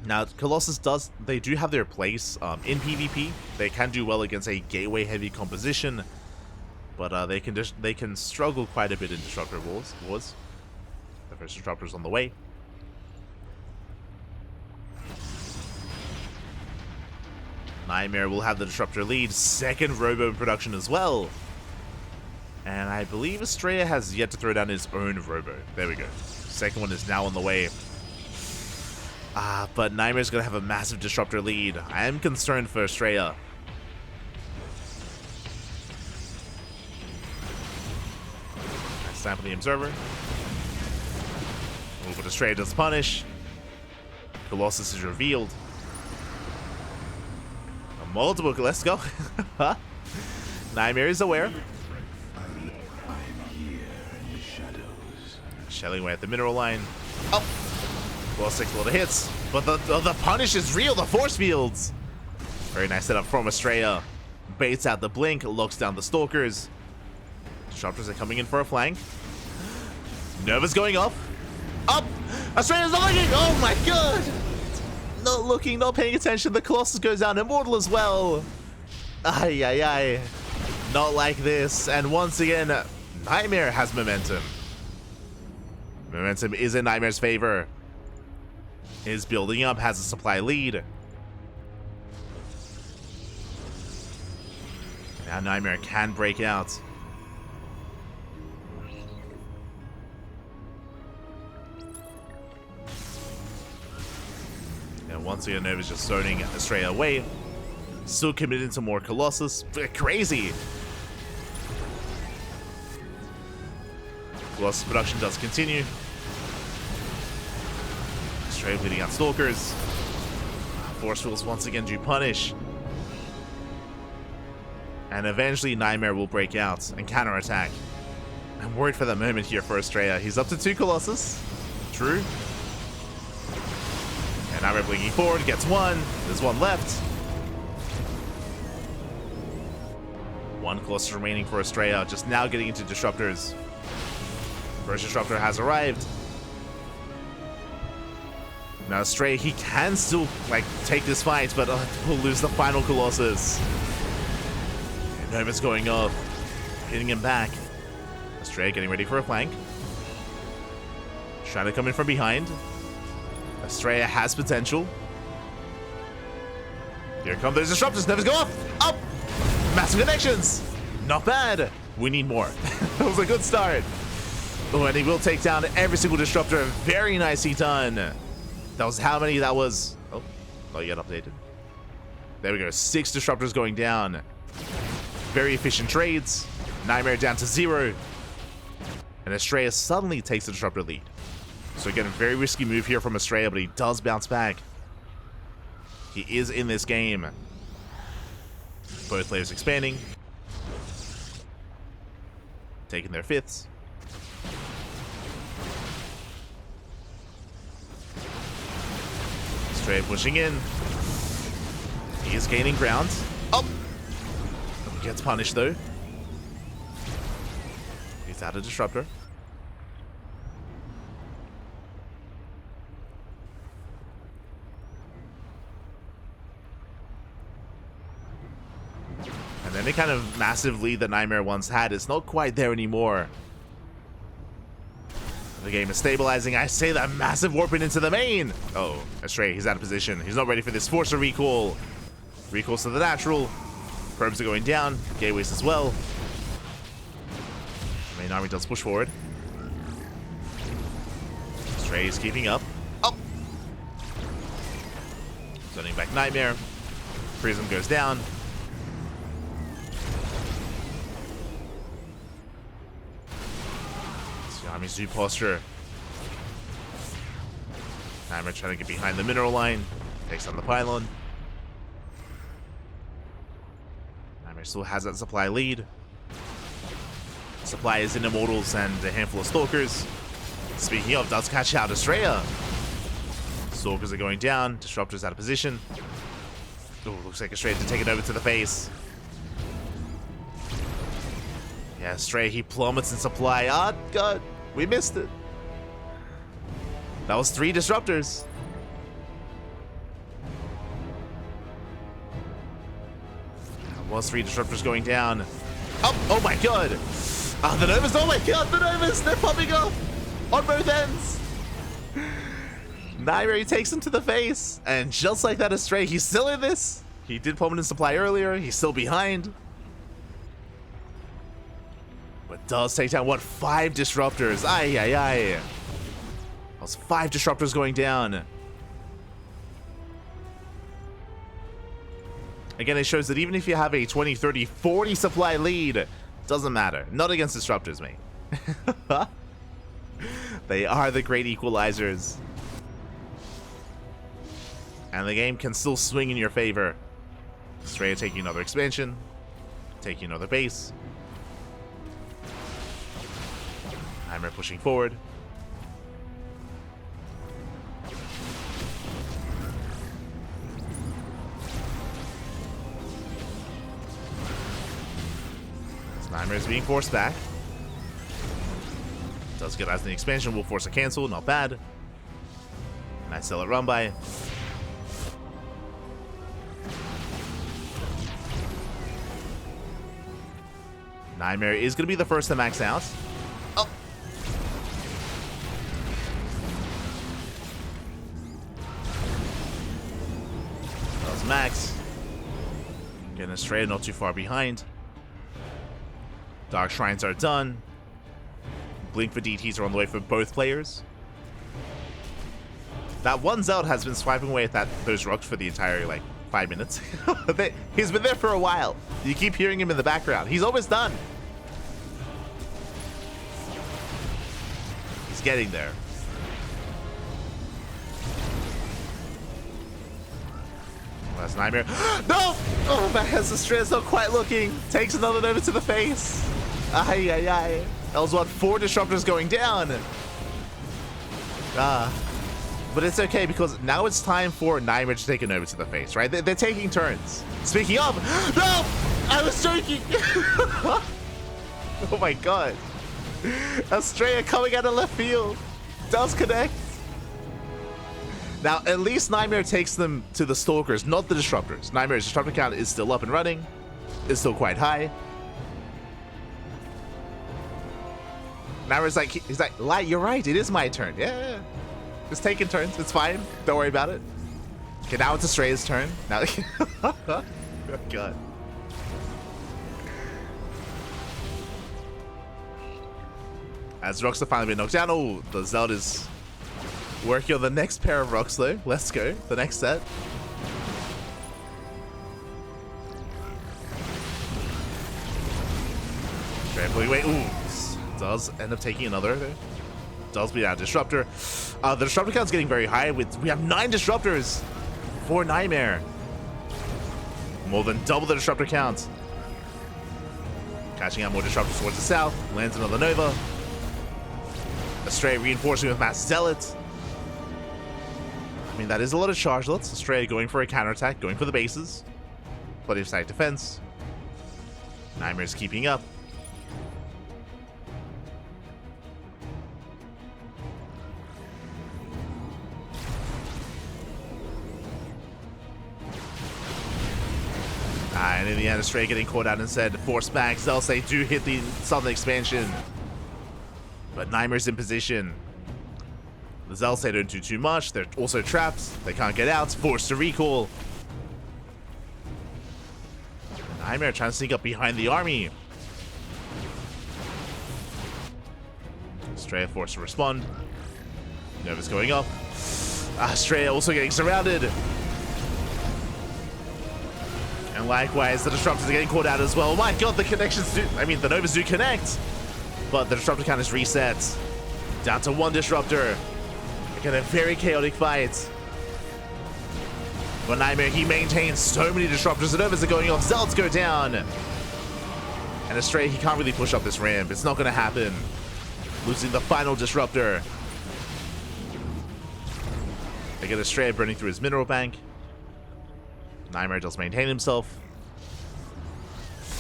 Now, Colossus they do have their place in PvP. They can do well against a gateway-heavy composition, but they can struggle quite a bit in disruptor wars. The first disruptor's on the way. NightMare will have the disruptor lead. Second Robo in production as well. And I believe Astrea has yet to throw down his own Robo. There we go. Second one is now on the way. But NightMare's going to have a massive disruptor lead. I am concerned for Astrea. Nice time for the Observer. Oh, but Astrea does punish. Colossus is revealed. Multiple, let's go. NightMare is aware. Shelling away at the mineral line. Oh! Colossus takes a lot of hits, but the punish is real, the force fields. Very nice setup from Astrea. Baits out the blink, locks down the stalkers. Disruptors are coming in for a flank. Nova's going up. Up! Astrea's not looking! Oh my god! Not looking, not paying attention. The Colossus goes down. Immortal as well. Ay, ay, ay. Not like this. And once again, NightMare has momentum. Momentum is in NightMare's favor. Is building up, has a supply lead. Now NightMare can break out. And once again, Nova's just zoning Astrea away. Still committed to more Colossus. Crazy! Colossus production does continue. Astrea bleeding out Stalkers. Force Fields once again do punish. And eventually NightMare will break out and counterattack. I'm worried for that moment here for Astrea. He's up to 2 Colossus. True. And NightMare blinking forward, gets 1. There's 1 left. 1 Colossus remaining for Astrea, just now getting into Disruptors. First Disruptor has arrived. Now Astrea, he can still like take this fight, but will lose the final Colossus. And Nova's going up, hitting him back. Astrea getting ready for a flank. Trying to come in from behind. Astrea has potential. Here come those Disruptors. Nova's go up! Up! Massive connections! Not bad. We need more. That was a good start. Oh, and he will take down every single Disruptor. Very nicely done. That was how many that was? Oh, not yet updated. There we go. 6 Disruptors going down. Very efficient trades. NightMare down to 0. And Astrea suddenly takes the Disruptor lead. So again, a very risky move here from Astrea, but he does bounce back. He is in this game. Both players expanding. Taking their 5ths. Astrea pushing in. He is gaining ground. Oh! Gets punished though. He's out of Disruptor. And then the kind of massive lead that NightMare once had is not quite there anymore. The game is stabilizing. I say that massive warping into the main. Oh, Astrea, he's out of position. He's not ready for this. Force a recall. Recalls to the natural. Probes are going down. Gateways as well. Main army does push forward. Astrea is keeping up. Oh! Sending back NightMare. Prism goes down. The army's do posture. NightMare trying to get behind the mineral line. Takes on the pylon. NightMare still has that supply lead. Supply is in Immortals and a handful of Stalkers. Speaking of, does catch out Astrea. Stalkers are going down. Disruptor's out of position. Oh, looks like Astrea to take it over to the face. Yeah, Astrea, he plummets in supply. Ah, God, we missed it. That was 3 Disruptors. That was 3 Disruptors going down. Oh my God. The Novas, oh my God, the Novas, they're popping up on both ends. NightMare takes him to the face, and just like that, Astrea, he's still in this. He did plummet in supply earlier, he's still behind. But does take down, what, 5 Disruptors? Aye, aye, aye. Those 5 Disruptors going down. Again, it shows that even if you have a 20, 30, 40 supply lead, doesn't matter. Not against Disruptors, mate. They are the great equalizers. And the game can still swing in your favor. Astrea taking another expansion. Taking another base. NightMare pushing forward. NightMare is being forced back. Does get as the expansion, will force a cancel, not bad. Nice sell it run by. NightMare is going to be the first to max out. Oh! Does max. Getting Astrea not too far behind. Dark Shrines are done. Blink for DTs are on the way for both players. That one Zeld has been swiping away at those rocks for the entire, 5 minutes. He's been there for a while. You keep hearing him in the background. He's almost done. He's getting there. That's NightMare. No! Oh, man, Astrea's not quite looking. Takes another Nova to the face. Ay, ay, ay. That was, what, 4 Disruptors going down. But it's okay, because now it's time for NightMare to take a Nova to the face, right? They're taking turns. Speaking of, no! I was joking! Oh my God. Astrea coming out of left field. Does connect. Now, at least NightMare takes them to the Stalkers, not the Disruptors. NightMare's Disruptor count is still up and running. It's still quite high. NightMare's like, he's like, Light, you're right, it is my turn. Yeah. Just taking turns, it's fine. Don't worry about it. Okay, now it's Astrea's turn. Now, oh God. As rocks have finally been knocked down. Oh, the Zeld is working on the next pair of rocks though. Let's go. The next set. Astrea pulling away. Ooh. Does end up taking another. Does be out Disruptor. The Disruptor count's getting very high. We have 9 Disruptors for NightMare. More than double the Disruptor count. Catching out more Disruptors towards the south. Lands another Nova. Astrea reinforcing with Mass Zealot. I mean, that is a lot of chargelets. Astrea going for a counterattack, going for the bases. Plenty of side defense. NightMare's keeping up. And in the end, Astrea getting caught out and said, force back. Else they do hit the southern expansion. But NightMare's in position. The Zels, they don't do too much. They're also trapped. They can't get out. Forced to recall. NightMare trying to sneak up behind the army. Astrea forced to respond. Nova's going up. Astrea also getting surrounded. And likewise, the disruptors are getting caught out as well. Oh my god, the connections do... I mean, the Novas do connect. But the disruptor count is reset. Down to 1 disruptor. Again, a very chaotic fight. But NightMare, he maintains so many disruptors. The Novas are going off. Zelts go down. And Astrea, he can't really push up this ramp. It's not going to happen. Losing the final disruptor. They get Astrea burning through his mineral bank. NightMare does maintain himself.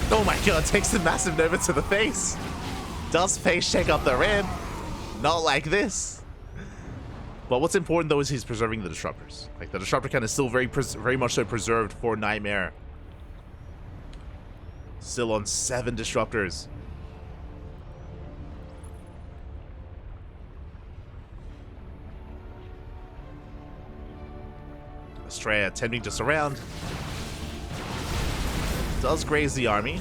Oh my god, takes the massive Nova to the face. Does face check up the ramp. Not like this. But what's important though is he's preserving the disruptors. Like the disruptor count is still very much so preserved for NightMare. Still on 7 disruptors. Astrea attempting to surround. Does graze the army.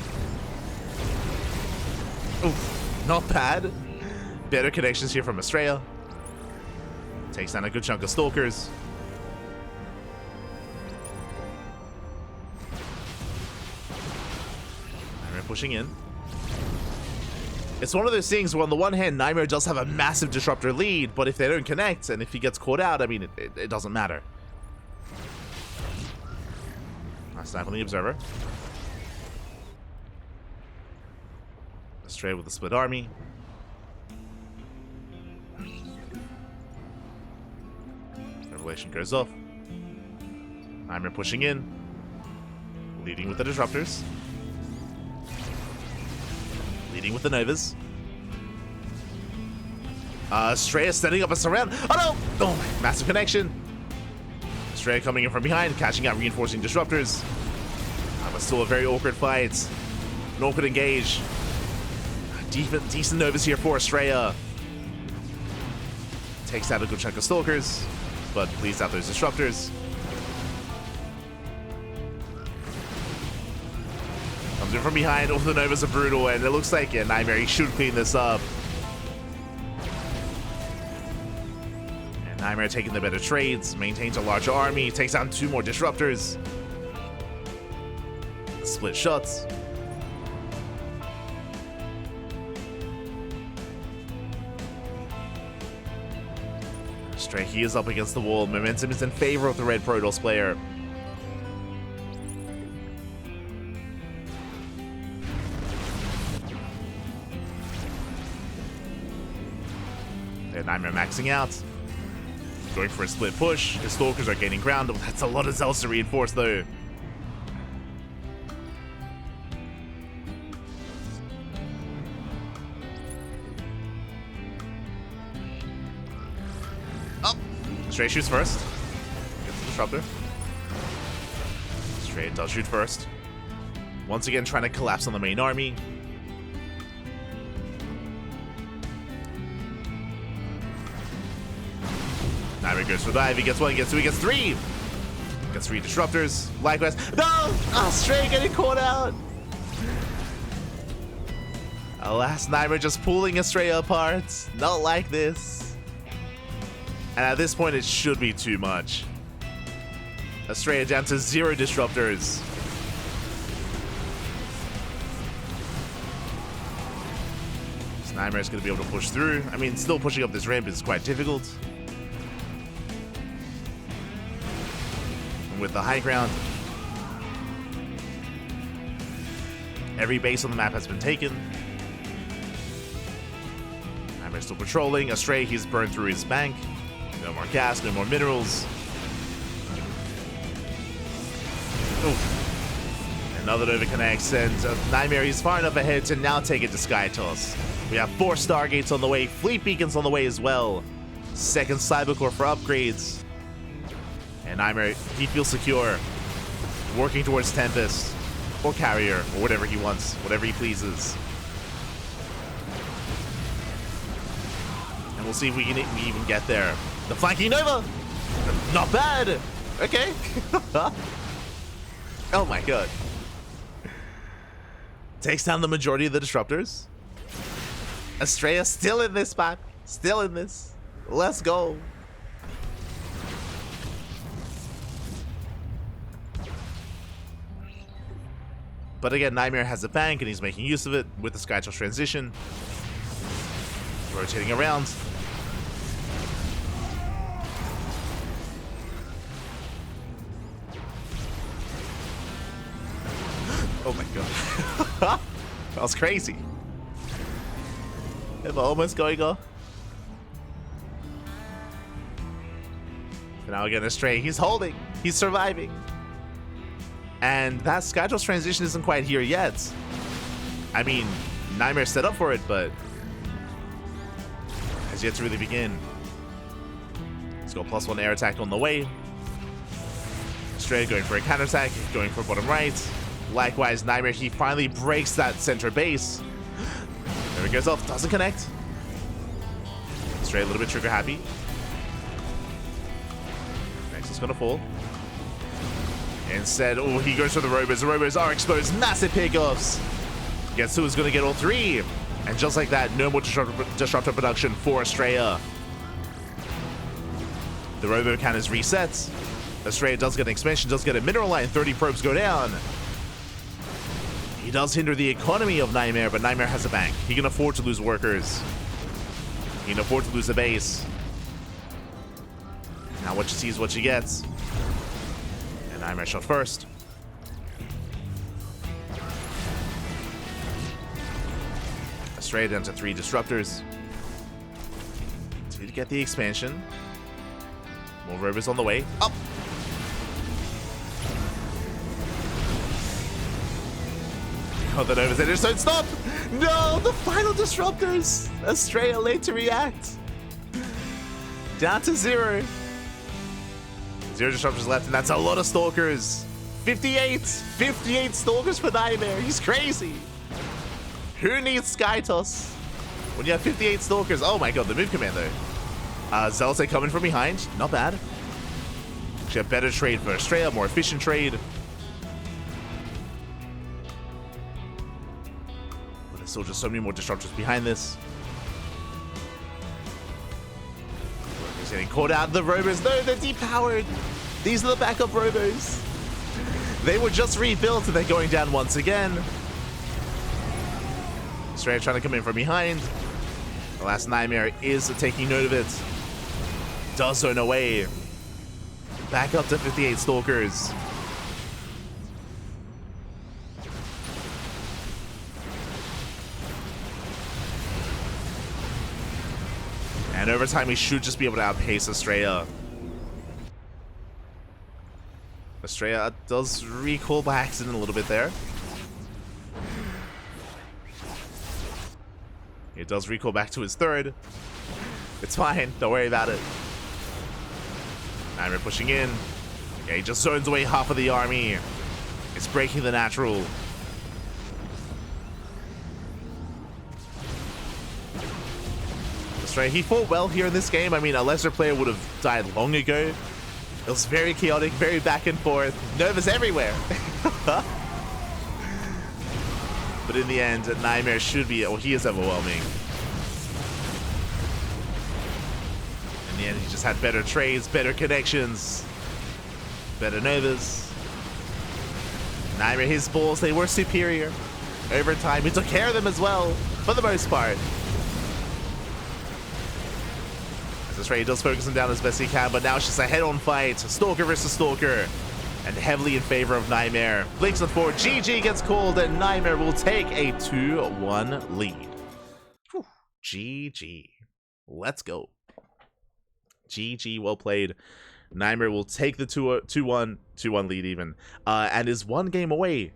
Oof, not bad. Better connections here from Astrea. Takes down a good chunk of stalkers. NightMare pushing in. It's one of those things where on the one hand, NightMare does have a massive disruptor lead, but if they don't connect and if he gets caught out, I mean, it doesn't matter. Nice snipe on the observer. Astrea with the split army. Revelation goes off. NightMare pushing in. Leading with the disruptors. Leading with the Novas. Astrea setting up a surround. Oh no! Oh, massive connection. Astrea coming in from behind, catching out, reinforcing disruptors. But still a very awkward fight. An awkward engage. Decent Novas here for Astrea. Takes out a good chunk of stalkers, but bleeds out those disruptors. Comes in from behind. All the Novas are brutal, and it looks like NightMare, he should clean this up. And NightMare taking the better trades, maintains a larger army, takes down 2 more disruptors. Split shots. Astrea, he is up against the wall. Momentum is in favor of the red Protoss player. And NightMare maxing out. Going for a split push. His stalkers are gaining ground. That's a lot of Zelts to reinforce though. Astrea shoots first. Gets the disruptor. Astrea does shoot first. Once again, trying to collapse on the main army. NightMare goes for the dive. He gets 1, he gets 2, he gets 3. Gets 3 disruptors. Likewise. No! Astrea getting caught out. Alas, NightMare just pulling Astrea apart. Not like this. And at this point, it should be too much. Astrea down to 0 disruptors. So NightMare's going to be able to push through. I mean, still pushing up this ramp is quite difficult. And with the high ground, every base on the map has been taken. NightMare's still patrolling. Astrea, he's burned through his bank. No more gas, no more minerals. Oof. Another Nova connects, and NightMare is far enough ahead to now take it to Sky Toss. We have 4 Stargates on the way, Fleet Beacons on the way as well. 2nd Cybercore for upgrades. And NightMare, he feels secure. Working towards Tempest, or Carrier, or whatever he wants, whatever he pleases. And we'll see if we can even get there. The flanking Nova! Not bad! Okay. Oh my god. Takes down the majority of the disruptors. Astrea still in this spot. Still in this. Let's go. But again, NightMare has a bank and he's making use of it with the Sky Toss transition. Rotating around. Oh my god. That was crazy. Am I almost going off? But now again, Astrea. He's holding. He's surviving. And that Sky Toss transition isn't quite here yet. I mean, NightMare set up for it, but has yet to really begin. Let's go +1 air attack on the way. Astrea going for a counterattack, going for bottom right. Likewise, NightMare, he finally breaks that center base. There it goes off, doesn't connect. Astrea a little bit trigger happy. Next is gonna fall. Instead, oh, he goes for the Robos. The Robos are exposed. Massive pickoffs. Guess who's gonna get all three? And just like that, no more disruptor production for Astrea. The Robo can is reset. Astrea does get an expansion, does get a mineral line. 30 probes go down. He does hinder the economy of NightMare, but NightMare has a bank. He can afford to lose workers. He can afford to lose the base. Now what you see is what you get. And NightMare shot first. Astrea down to 3 disruptors. To get the expansion. More Robos on the way. Up! Oh, the Nova's in there, so stop! No, the final disruptors! Astrea late to react. Down to 0. 0 disruptors left, and that's a lot of stalkers. 58! 58 stalkers for NightMare. He's crazy. Who needs Sky Toss when you have 58 stalkers? Oh my god, the move command though. Zealot's coming from behind. Not bad. Actually, a better trade for Astrea, more efficient trade. But there's still just so many more disruptors behind this. He's getting caught out. The Robos, no, they're depowered. These are the backup Robos. They were just rebuilt and they're going down once again. Astrea trying to come in from behind. The last NightMare is taking note of it. Does zone away. Back up to 58 stalkers. And over time, we should just be able to outpace Astrea. Astrea does recall by accident a little bit there. It does recall back to his 3rd. It's fine. Don't worry about it. NightMare pushing in. Yeah, he just zones away half of the army. It's breaking the natural. Astrea, he fought well here in this game. I mean, a lesser player would have died long ago. It was very chaotic, very back and forth. Novas everywhere. But in the end, NightMare should be, oh, he is overwhelming. In the end, he just had better trades, better connections, better Novas. NightMare, his balls, they were superior. Over time, he took care of them as well, for the most part. As Astrea does focus him down as best he can, but now it's just a head-on fight. Stalker versus Stalker. And heavily in favor of NightMare. Blinks on forward, GG gets called, and NightMare will take a 2-1 lead. Whew. GG. Let's go. GG, well played. NightMare will take the 2-1 lead even, and is 1 game away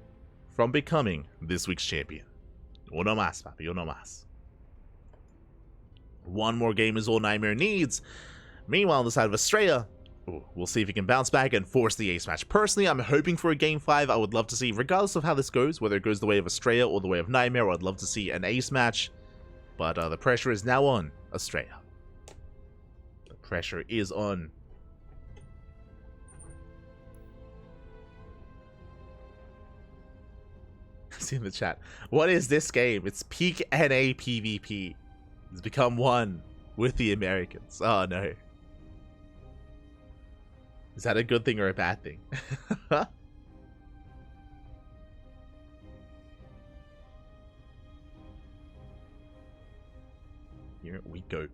from becoming this week's champion. Uno más, papi, uno más. 1 more game is all NightMare needs. Meanwhile, on the side of Astrea, we'll see if he can bounce back and force the ace match. Personally, I'm hoping for a game 5. I would love to see, regardless of how this goes, whether it goes the way of Astrea or the way of NightMare, I'd love to see an ace match. But the pressure is now on Astrea. The pressure is on. See in the chat. What is this game? It's peak NA PvP. It's become 1. with the Americans. Oh no. Is that a good thing or a bad thing? Here we go.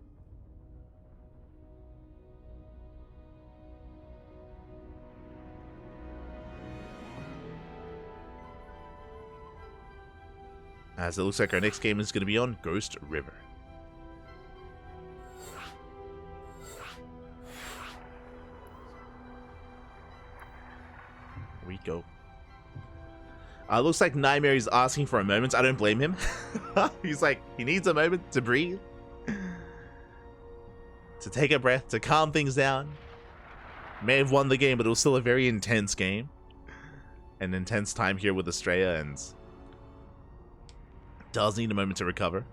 As it looks like our next game is going to be on Ghost River. Here we go. Looks like NightMare is asking for a moment. I don't blame him. He's like, he needs a moment to breathe. To take a breath, to calm things down. May have won the game, but it was still a very intense game. An intense time here with Astrea, and does need a moment to recover.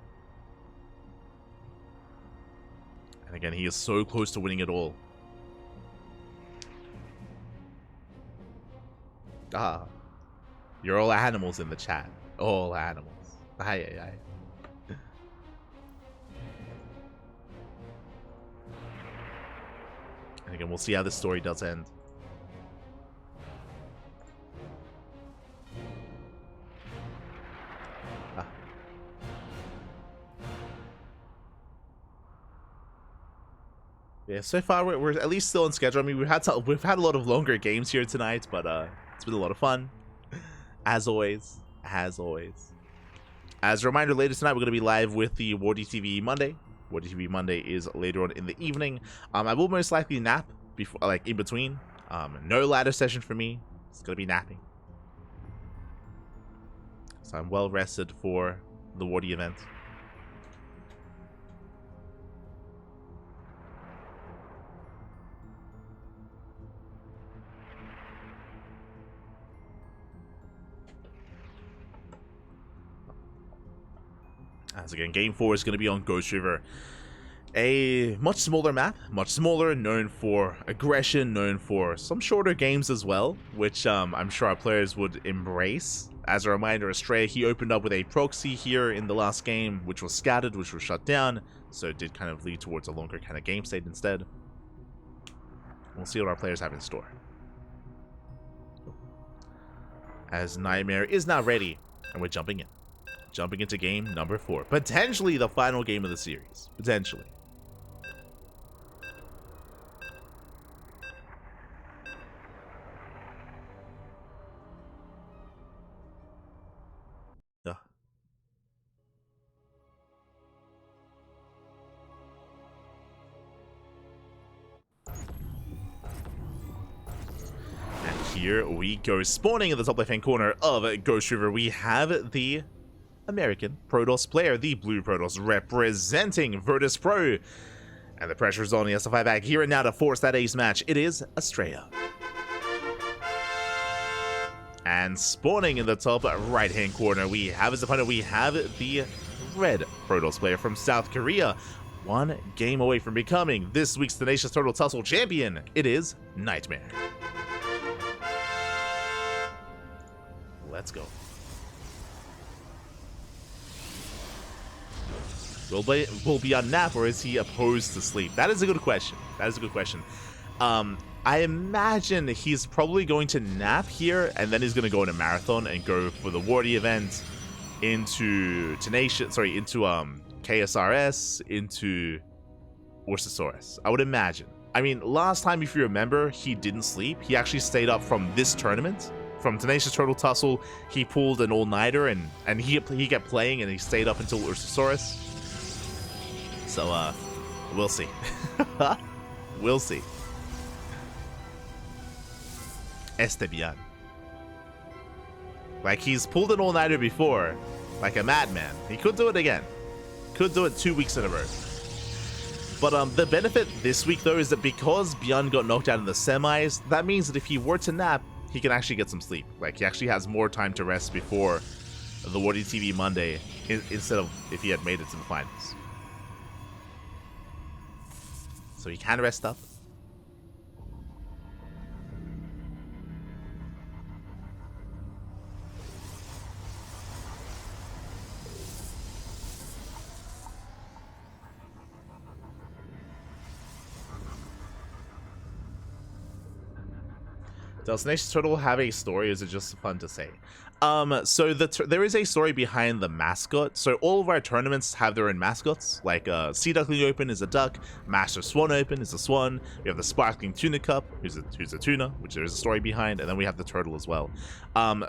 And again, he is so close to winning it all. Ah. You're all animals in the chat. All animals. Aye, aye, aye. And again, we'll see how this story does end. Ah. Yeah, so far we're at least still on schedule. I mean, we've had a lot of longer games here tonight, but it's been a lot of fun. As always, as always. As a reminder, later tonight we're going to be live with the Wardy TV Monday. Wardy TV Monday is later on in the evening. I will most likely nap before, like in between. No ladder session for me. It's going to be napping. So I'm well rested for the Wardy event. As again, Game 4 is going to be on Ghost River. A much smaller map, much smaller, known for aggression, known for some shorter games as well, which I'm sure our players would embrace. As a reminder, Astrea, he opened up with a proxy here in the last game, which was scattered, which was shut down, so it did kind of lead towards a longer kind of game state instead. We'll see what our players have in store. As NightMare is now ready, and we're jumping in. Jumping into game number 4. Potentially the final game of the series. Potentially. And here we go. Spawning in the top left-hand corner of Ghost River, we have the American Protoss player, the Blue Protoss, representing Virtus Pro. And the pressure is on. He has to fight back here and now to force that ace match. It is Astrea. And spawning in the top right-hand corner, we have his opponent. We have the Red Protoss player from South Korea. One game away from becoming this week's Tenacious Turtle Tussle champion. It is NightMare. Let's go. Will be on nap, or is he opposed to sleep? That is a good question. That is a good question. I imagine he's probably going to nap here, and then he's going to go in a marathon and go for the Wardy event into KSRS, into Ursasaurus. I would imagine. I mean, last time, if you remember, he didn't sleep. He actually stayed up from this tournament. From Tenacious Turtle Tussle, he pulled an all-nighter, and he kept playing, and he stayed up until Ursasaurus. So, we'll see. We'll see. Este bien. Like, he's pulled an all-nighter before, like a madman. He could do it again. Could do it 2 weeks in a row. But the benefit this week, though, is that because Bjorn got knocked out in the semis, that means that if he were to nap, he can actually get some sleep. Like, he actually has more time to rest before the Wardy TV Monday, instead of if he had made it to the finals. So he can rest up. Does Tenacious Turtle have a story, or is it just fun to say? So there is a story behind the mascot. So all of our tournaments have their own mascots. Like Sea Duckling Open is a duck, Master Swan Open is a swan. We have the Sparkling Tuna Cup, who's a tuna, which there is a story behind, and then we have the turtle as well.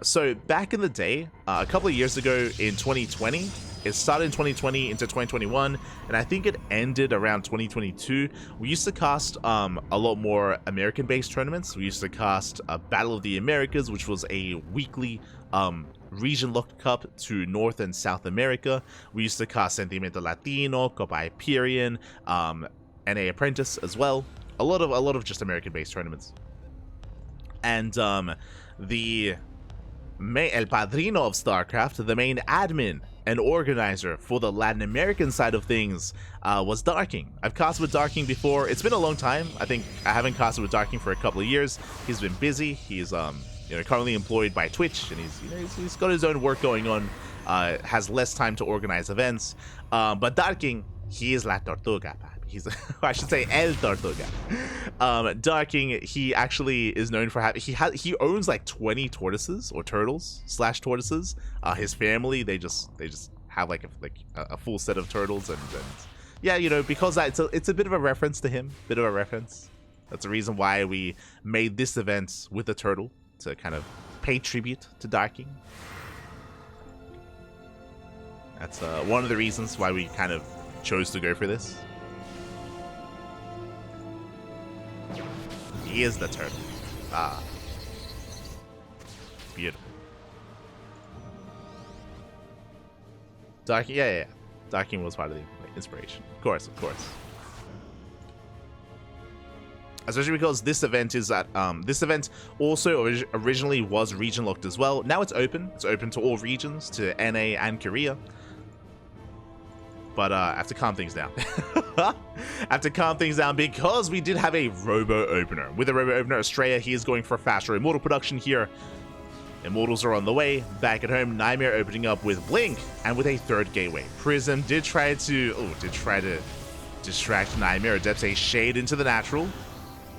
So back in the day, a couple of years ago in 2020, it started in 2020 into 2021, and I think it ended around 2022. We used to cast a lot more American-based tournaments. We used to cast Battle of the Americas, which was a weekly region-locked cup to North and South America. We used to cast Sentimiento Latino, Copa Hyperion, NA Apprentice as well. A lot of just American-based tournaments. And El Padrino of StarCraft, the main admin and organizer for the Latin American side of things, was Darking. I've casted with Darking before. It's been a long time. I think I haven't casted with Darking for a couple of years. He's been busy. He's currently employed by Twitch, and he's got his own work going on. Has less time to organize events. But Darking, he is La Tortuga. He's, I should say, El Tortuga. Darking, he actually is known for having, he owns like 20 tortoises or turtles / tortoises. His family, they just have like a full set of turtles, and yeah, because it's a bit of a reference to him, That's the reason why we made this event with a turtle, to kind of pay tribute to Darking. That's one of the reasons why we kind of chose to go for this. He is the turtle. Beautiful. Darking, yeah. Darking was part of the inspiration. Of course. Especially because this event is at this event also originally was region locked as well. Now it's open. It's open to all regions, to NA and Korea. But I have to calm things down. Because we did have a Robo Opener. With a Robo Opener, Astrea, he is going for faster Immortal production here. Immortals are on the way. Back at home, NightMare opening up with Blink and with a third gateway. Prism did try to distract NightMare. Adepts a shade into the natural.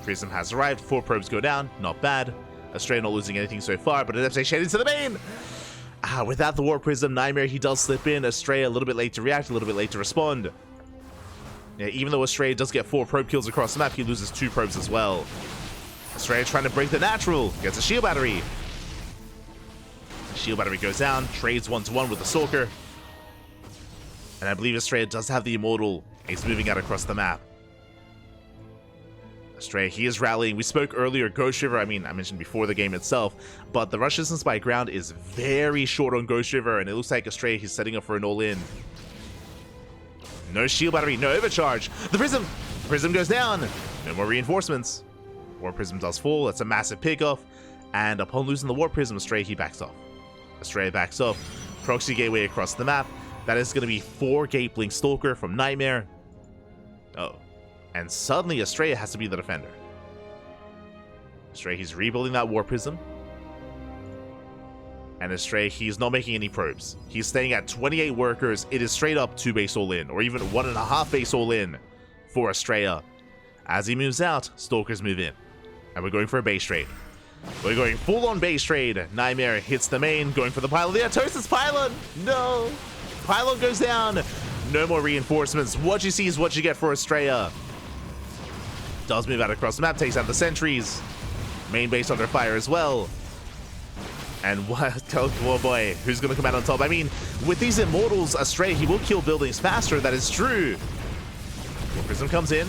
Prism has arrived. 4 probes go down. Not bad. Astrea not losing anything so far, but Adepts a shade into the main. Without the War Prism, NightMare, he does slip in. Astrea a little bit late to react, a little bit late to respond. Yeah, even though Astrea does get 4 probe kills across the map, he loses 2 probes as well. Astrea trying to break the natural. Gets a shield battery. Shield battery goes down. Trades 1-to-1 with the Stalker. And I believe Astrea does have the Immortal. He's moving out across the map. Astrea, he is rallying. We spoke earlier, Ghost River, I mentioned before the game itself, but the rush distance by ground is very short on Ghost River, and it looks like Astrea, he's setting up for an all-in. No shield battery, no overcharge. The Prism goes down. No more reinforcements. War Prism does fall. That's a massive pickoff. And upon losing the War Prism, Astrea, he backs off. Astrea backs off. Proxy gateway across the map. That is going to be 4 Gate Blink Stalker from NightMare. Oh. And suddenly Astrea has to be the defender. Astrea, he's rebuilding that War Prism. And Astrea, he's not making any probes. He's staying at 28 workers. It is straight up 2 base all-in, or even 1.5 base all-in for Astrea. As he moves out, Stalkers move in. And we're going for a base trade. We're going full-on base trade. NightMare hits the main, going for the pylon. The Atosis pylon! No! Pylon goes down. No more reinforcements. What you see is what you get for Astrea. Does move out across the map, takes out the sentries. Main base under fire as well. And what? Oh boy, who's going to come out on top? I mean, with these Immortals, Astrea, he will kill buildings faster. That is true. Prism comes in.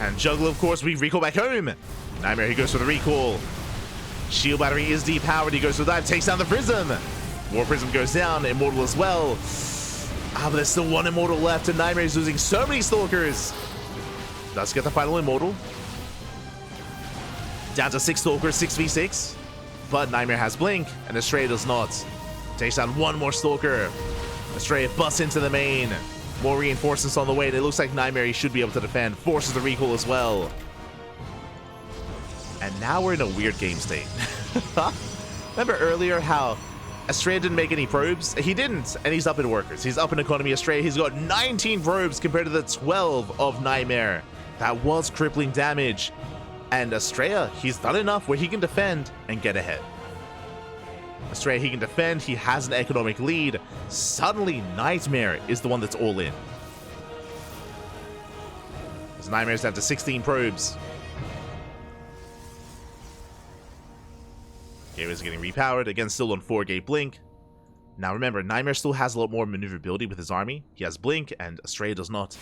And Juggler, of course, we recall back home. NightMare, he goes for the recall. Shield battery is depowered. He goes for the dive, takes down the Prism. War Prism goes down. Immortal as well. But there's still 1 Immortal left, and NightMare is losing so many Stalkers. Does get the final Immortal. Down to 6 Stalkers, 6v6. But NightMare has Blink, and Astrea does not. Takes down 1 more Stalker. Astrea busts into the main. More reinforcements on the way, and it looks like NightMare, he should be able to defend. Forces the recall as well. And now we're in a weird game state. Remember earlier how Astrea didn't make any probes? He didn't, and he's up in workers. He's up in economy. Astrea, he's got 19 probes compared to the 12 of NightMare. That was crippling damage. And Astrea, he's done enough where he can defend and get ahead. Astrea, he can defend, he has an economic lead. Suddenly, NightMare is the one that's all in. As NightMare's down to 16 probes. Gateway's getting repowered, again still on 4-gate blink. Now remember, NightMare still has a lot more maneuverability with his army. He has blink, and Astrea does not.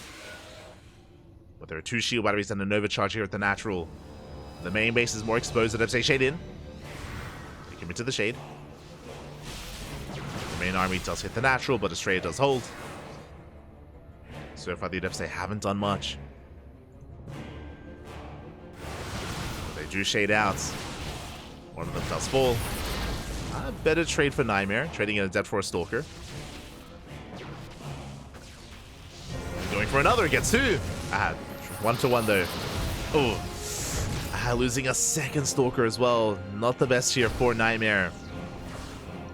But there are 2 shield batteries and an overcharge here at the natural. The main base is more exposed. The Depse Shade in. Take him into the shade. The main army does hit the natural, but Astrea does hold. So far the Depse haven't done much. But they do shade out. One of them does fall. A better trade for NightMare, trading in a Adept for a Stalker. Going for another, gets 2. 1-to-1 though. Oh. Losing a second Stalker as well. Not the best here for NightMare.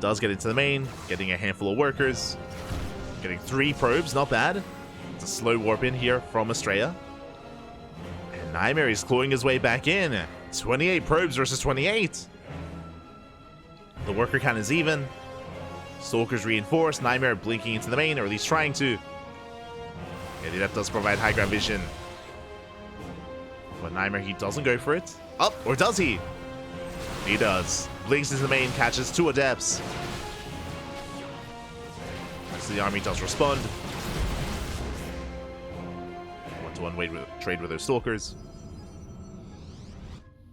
Does get into the main, getting a handful of workers. Getting 3 probes, not bad. It's a slow warp in here from Astrea. And NightMare is clawing his way back in. 28 probes versus 28. The worker count is even. Stalker's reinforced. NightMare blinking into the main, or at least trying to. Yeah, that does provide high ground vision. But NightMare, he doesn't go for it. Up, or does he? He does. Blinks into the main, catches 2 Adepts. So the army does respond. 1-to-1 trade with those Stalkers.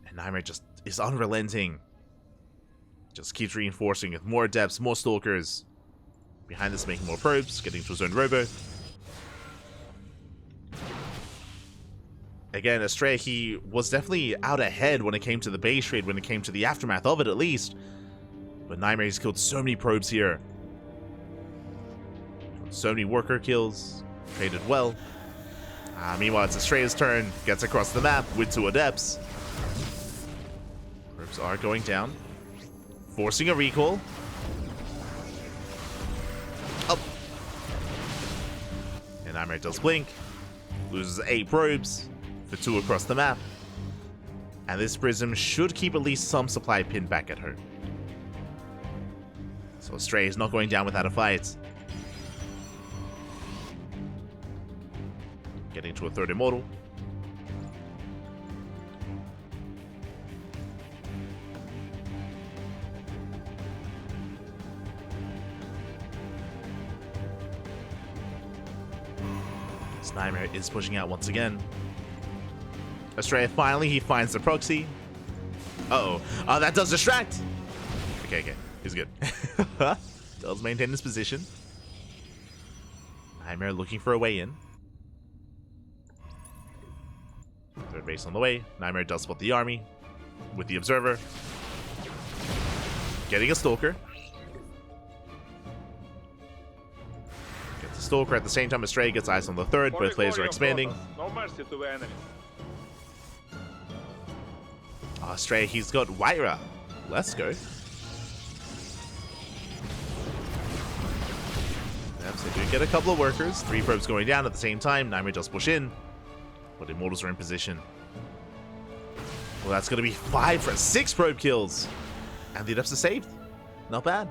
And NightMare just is unrelenting. Just keeps reinforcing with more Adepts, more Stalkers. Behind this, making more probes, getting to his own robo. Again, Astrea, he was definitely out ahead when it came to the base trade, when it came to the aftermath of it at least. But NightMare, he's killed so many probes here. So many worker kills. Traded well. Meanwhile, it's Astrea's turn. Gets across the map with 2 Adepts. Probes are going down. Forcing a recall. Up. And NightMare does blink. Loses 8 probes. For 2 across the map. And this prism should keep at least some supply pinned back at her. So Astrea is not going down without a fight. Getting to a 3rd immortal. NightMare is pushing out once again. Astrea, finally, he finds the proxy. Uh-oh. Oh, that does distract! Okay. He's good. Does maintain his position. NightMare looking for a way in. 3rd base on the way. NightMare does spot the army with the Observer. Getting a Stalker. Gets a Stalker at the same time Astrea gets eyes on the 3rd. Both players are expanding. No mercy to the enemies. Astrea, he's got Waira. Let's go. Yep, so they do get a couple of workers. 3 probes going down at the same time. NightMare does push in. But Immortals are in position. Well, that's going to be 5 for 6 probe kills. And the Adepts are saved. Not bad.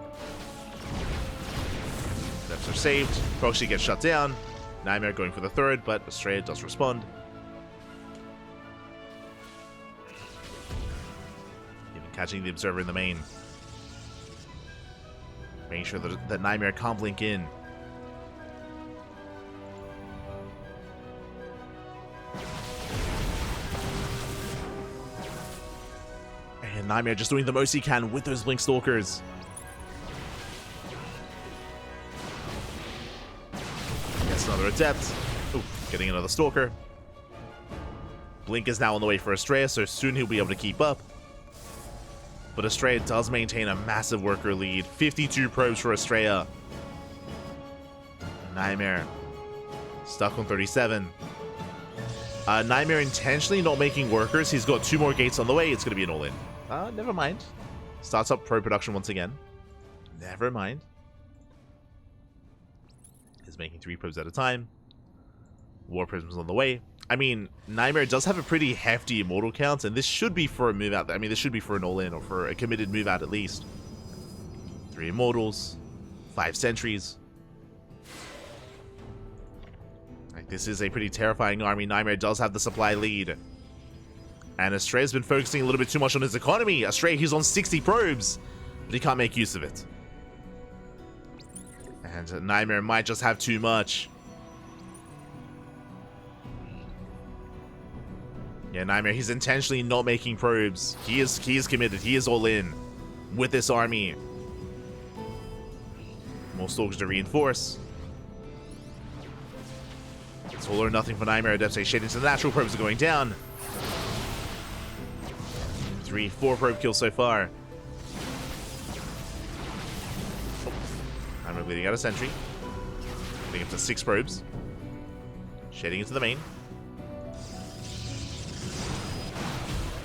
Adepts are saved. Proxy gets shut down. NightMare going for the 3rd, but Astrea does respond. Catching the Observer in the main. Making sure that NightMare can't blink in. And NightMare just doing the most he can with those Blink Stalkers. Gets another Adept. Ooh, getting another Stalker. Blink is now on the way for Astrea, so soon he'll be able to keep up. But Astrea does maintain a massive worker lead. 52 probes for Astrea. NightMare stuck on 37. NightMare intentionally not making workers. He's got 2 more gates on the way. It's going to be an all-in. Never mind. Starts up probe production once again. Never mind. He's making 3 probes at a time. War prisms on the way. I mean, NightMare does have a pretty hefty immortal count, and this should be for a move out. I mean, this should be for an all-in or for a committed move out at least. 3 immortals, 5 sentries. Like, this is a pretty terrifying army. NightMare does have the supply lead. And Astrea's been focusing a little bit too much on his economy. Astrea, he's on 60 probes, but he can't make use of it. And NightMare might just have too much. Yeah, NightMare, he's intentionally not making probes. He is committed. He is all in with this army. More stalkers to reinforce. It's all or nothing for NightMare. Adepts shade into the natural probes are going down. 3, 4 probe kills so far. NightMare bleeding out a sentry. Getting up to 6 probes. Shading into the main.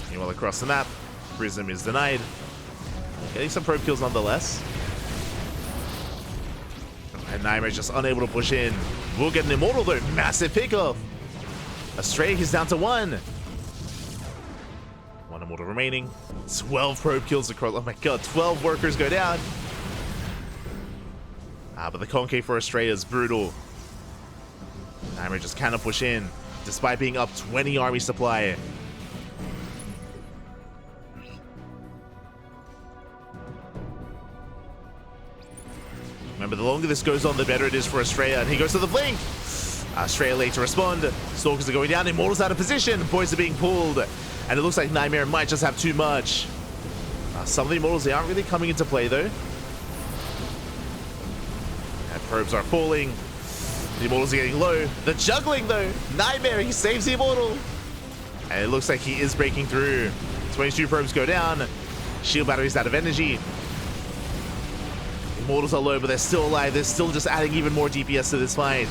Meanwhile, across the map, Prism is denied. Getting some probe kills nonetheless. And NightMare is just unable to push in. We'll get an immortal though. Massive pickoff. Astrea, he's down to 1. 1 immortal remaining. 12 probe kills across. Oh my god, 12 workers go down. But the concave for Astrea is brutal. NightMare just cannot push in, despite being up 20 army supply. Remember, the longer this goes on, the better it is for Astrea. And he goes to the blink. Astrea late to respond. Stalkers are going down. Immortals out of position. Boys are being pulled. And it looks like NightMare might just have too much. Some of the Immortals, they aren't really coming into play, though. And probes are falling. The Immortals are getting low. The juggling, though. NightMare, he saves the Immortal. And it looks like he is breaking through. 22 probes go down. Shield batteries out of energy. Immortals are low, but they're still alive. They're still just adding even more DPS to this fight.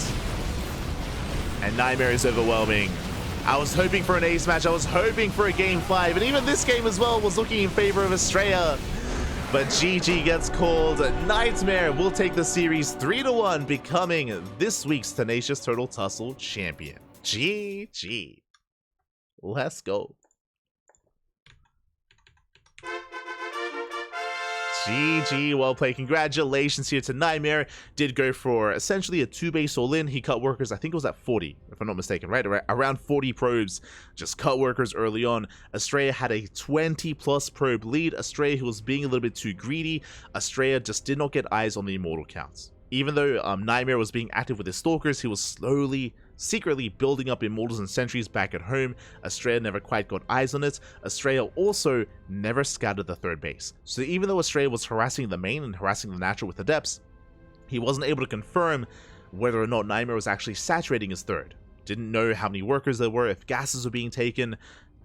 And NightMare is overwhelming. I was hoping for an ace match. I was hoping for a game 5. And even this game as well was looking in favor of Astrea. But GG gets called. NightMare will take the series 3-1, becoming this week's Tenacious Turtle Tussle champion. GG. Let's go. GG, well played. Congratulations here to NightMare. Did go for essentially a 2-base all-in. He cut workers, I think it was at 40, if I'm not mistaken, right? Around 40 probes. Just cut workers early on. Astrea had a 20-plus probe lead. Astrea, who was being a little bit too greedy. Astrea just did not get eyes on the immortal counts. Even though NightMare was being active with his stalkers, he was slowly, secretly building up immortals and sentries back at home. Astrea never quite got eyes on it. Astrea also never scouted the 3rd base. So even though Astrea was harassing the main and harassing the natural with the depths, he wasn't able to confirm whether or not NightMare was actually saturating his 3rd. Didn't know how many workers there were, if gases were being taken.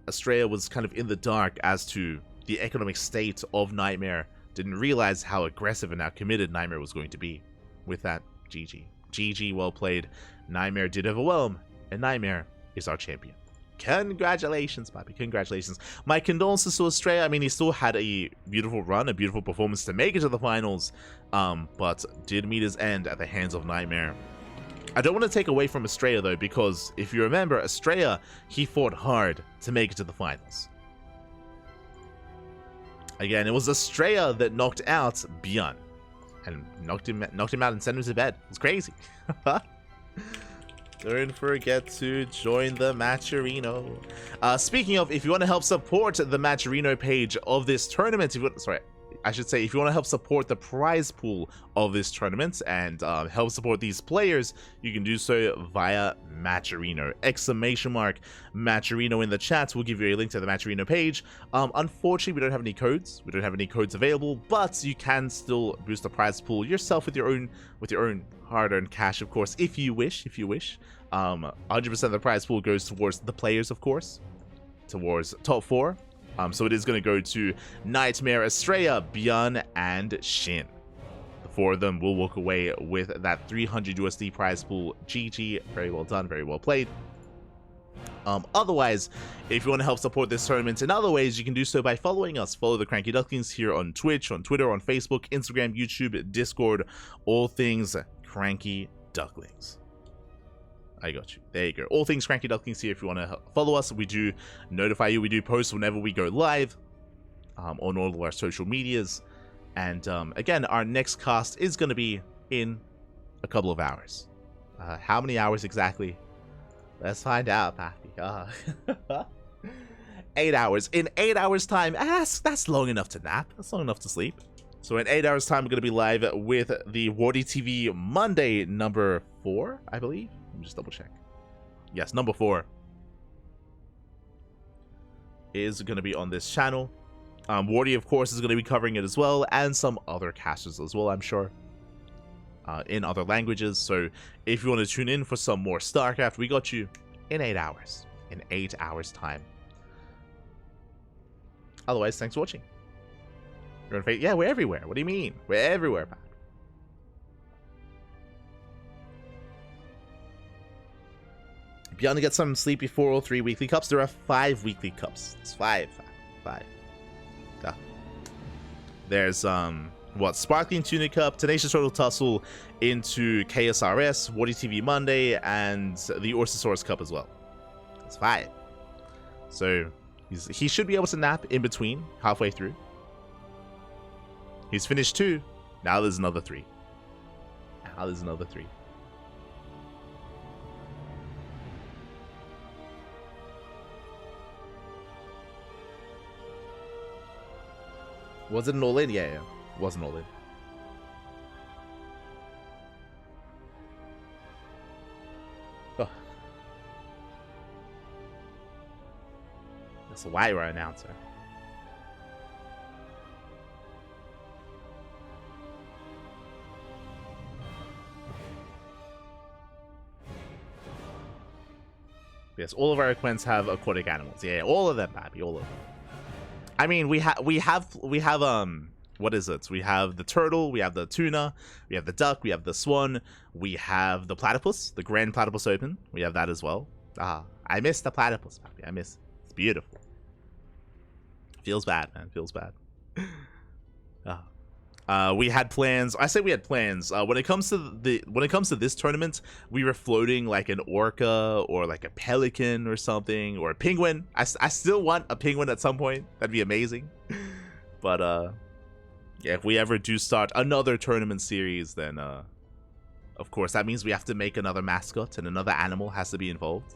Astrea was kind of in the dark as to the economic state of NightMare. Didn't realize how aggressive and how committed NightMare was going to be. With that, GG. GG, well played. NightMare did overwhelm, and NightMare is our champion. Congratulations, Bobby. Congratulations. My condolences to Astrea. I mean, he still had a beautiful run, a beautiful performance to make it to the finals, but did meet his end at the hands of NightMare. I don't want to take away from Astrea, though, because if you remember, Astrea, he fought hard to make it to the finals. Again, it was Astrea that knocked out Bjorn. And knocked him out and sent him to bed. It's crazy. Don't forget to join the Matcherino. Speaking of, if you want to help support the Matcherino page of this tournament, if you want to help support the prize pool of this tournament and help support these players, you can do so via Matcherino. Matcherino in the chat will give you a link to the Matcherino page. Unfortunately, we don't have any codes. We don't have any codes available, but you can still boost the prize pool yourself with your own hard-earned cash, of course, if you wish. 100% of the prize pool goes towards the players, of course, towards top 4. So it is going to go to NightMare, Astrea, Bjorn, and Shin. The 4 of them will walk away with that 300 USD prize pool. GG, very well done, very well played. Otherwise, if you want to help support this tournament in other ways, you can do so by following us. Follow the Cranky Ducklings here on Twitch, on Twitter, on Facebook, Instagram, YouTube, Discord, all things Cranky Ducklings. I got you. There you go. All things Cranky Ducklings here. If you want to follow us, we do notify you. We do post whenever we go live on all of our social medias. And again, our next cast is going to be in a couple of hours. How many hours exactly? Let's find out, Pappy. 8 hours. In 8 hours' time, that's long enough to nap. That's long enough to sleep. So in 8 hours' time, we're going to be live with the Wardy TV Monday number 4, I believe. Let me just double check. Yes, number 4 is going to be on this channel. Wardy, of course, is going to be covering it as well, and some other casters as well, I'm sure, in other languages. So if you want to tune in for some more StarCraft, we got you in 8 hours. In 8 hours' time. Otherwise, thanks for watching. Yeah, we're everywhere. What do you mean? We're everywhere, man. Beyond to get some sleep before all 3 weekly cups. There are 5 weekly cups. It's 5. Yeah. There's what, Sparkling Tuna Cup, Tenacious Turtle Tussle into KSRS, Wardy TV Monday, and the Orsisaurus Cup as well. It's 5. So he should be able to nap in between, halfway through. He's finished 2. Now there's another 3. Was it an all-in? Yeah, it was an all-in. Oh. That's a wire announcer. Yes, all of our equipments have aquatic animals. Yeah, all of them, Babby, all of them. I mean, we have what is it? We have the turtle, we have the tuna, we have the duck, we have the swan, we have the platypus, the Grand Platypus Open. We have that as well. I miss the platypus, Babby. I miss. It's beautiful. Feels bad, man. Feels bad. We had plans. I say we had plans. When it comes to this tournament, we were floating like an orca or like a pelican or something, or a penguin. I still want a penguin at some point. That'd be amazing. But yeah, if we ever do start another tournament series, then of course that means we have to make another mascot and another animal has to be involved.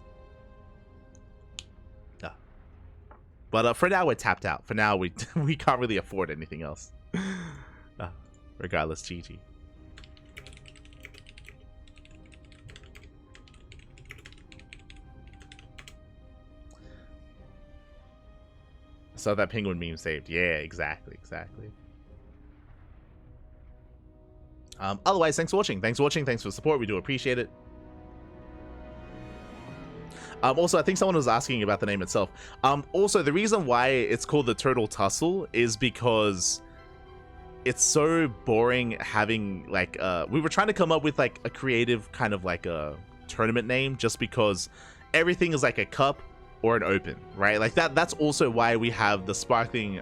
But for now we're tapped out. For now we can't really afford anything else. Regardless, GG. So that penguin meme saved. Yeah, exactly. Otherwise, thanks for watching. Thanks for the support. We do appreciate it. Also, I think someone was asking about the name itself. Also, the reason why it's called the Turtle Tussle is because it's so boring having like we were trying to come up with like a creative kind of like a tournament name, just because everything is like a cup or an open, right? Like that's also why we have the sparkling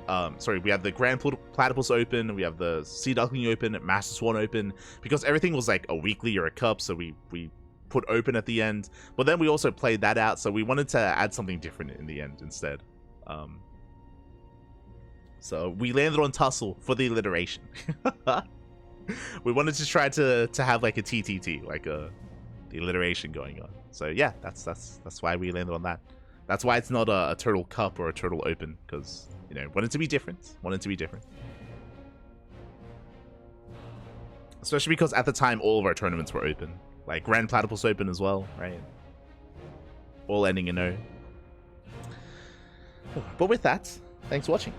we have the Grand Platypus Open, we have the Sea Duckling Open, Master Swan Open, because everything was like a weekly or a cup, so we put open at the end. But then we also played that out, so we wanted to add something different in the end instead. So we landed on Tussle for the alliteration. We wanted to try to have like a TTT, like the alliteration going on. So yeah, that's why we landed on that. That's why it's not a Turtle Cup or a Turtle Open, because, you know, wanted to be different. Especially because at the time all of our tournaments were open, like Grand Platypus Open as well, right? All ending in O. But with that, thanks for watching.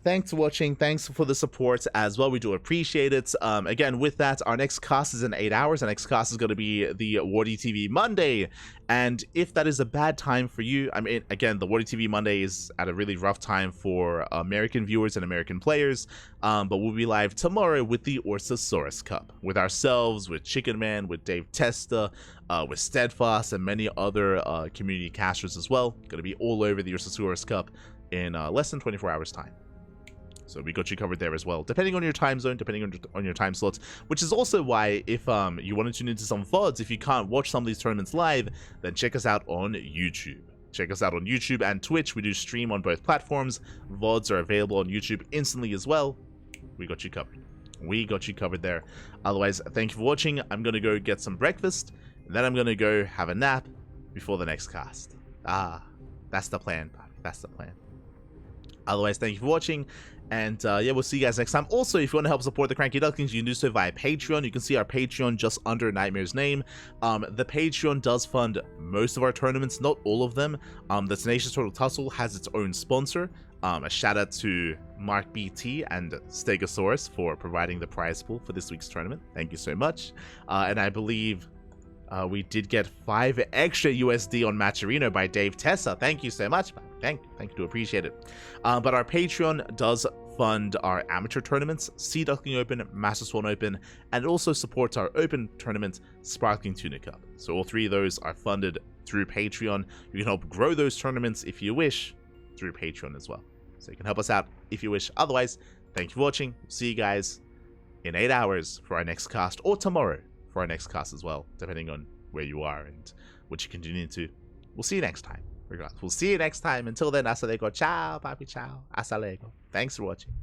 Thanks for watching. Thanks for the support as well. We do appreciate it. Again, with that, our next cast is in 8 hours. Our next cast is going to be the Wardy TV Monday. And if that is a bad time for you, I mean, again, the Wardy TV Monday is at a really rough time for American viewers and American players. But we'll be live tomorrow with the Orsisaurus Cup, with ourselves, with Chicken Man, with Dave Testa, with Steadfast, and many other community casters as well. Going to be all over the Orsisaurus Cup in less than 24 hours time. So we got you covered there as well, depending on your time zone, depending on your time slots, which is also why if you want to tune into some VODs, if you can't watch some of these tournaments live, then check us out on YouTube. Check us out on YouTube and Twitch. We do stream on both platforms. VODs are available on YouTube instantly as well. We got you covered. We got you covered there. Otherwise, thank you for watching. I'm going to go get some breakfast, and then I'm going to go have a nap before the next cast. That's the plan, Bobby. That's the plan. Otherwise, thank you for watching. And yeah, we'll see you guys next time. Also, if you want to help support the Cranky Ducklings, you can do so via Patreon. You can see our Patreon just under NightMare's name. The Patreon does fund most of our tournaments, not all of them. The Tenacious Turtle Tussle has its own sponsor. A shout out to Mark BT and Stegosaurus for providing the prize pool for this week's tournament. Thank you so much. And I believe we did get 5 extra USD on Matcherino by Dave Tessa. Thank you so much. Thank you, do appreciate it. But our Patreon does fund our amateur tournaments, Sea Duckling Open, Master Swan Open, and it also supports our open tournament, Sparkling Tuna Cup. So all 3 of those are funded through Patreon. You can help grow those tournaments if you wish through Patreon as well. So you can help us out if you wish. Otherwise, thank you for watching. See you guys in 8 hours for our next cast, or tomorrow for our next cast as well, depending on where you are and what you continue to. We'll see you next time. Regardless, we'll see you next time. Until then, hasta luego. Ciao, papi, ciao. Hasta luego. Thanks for watching.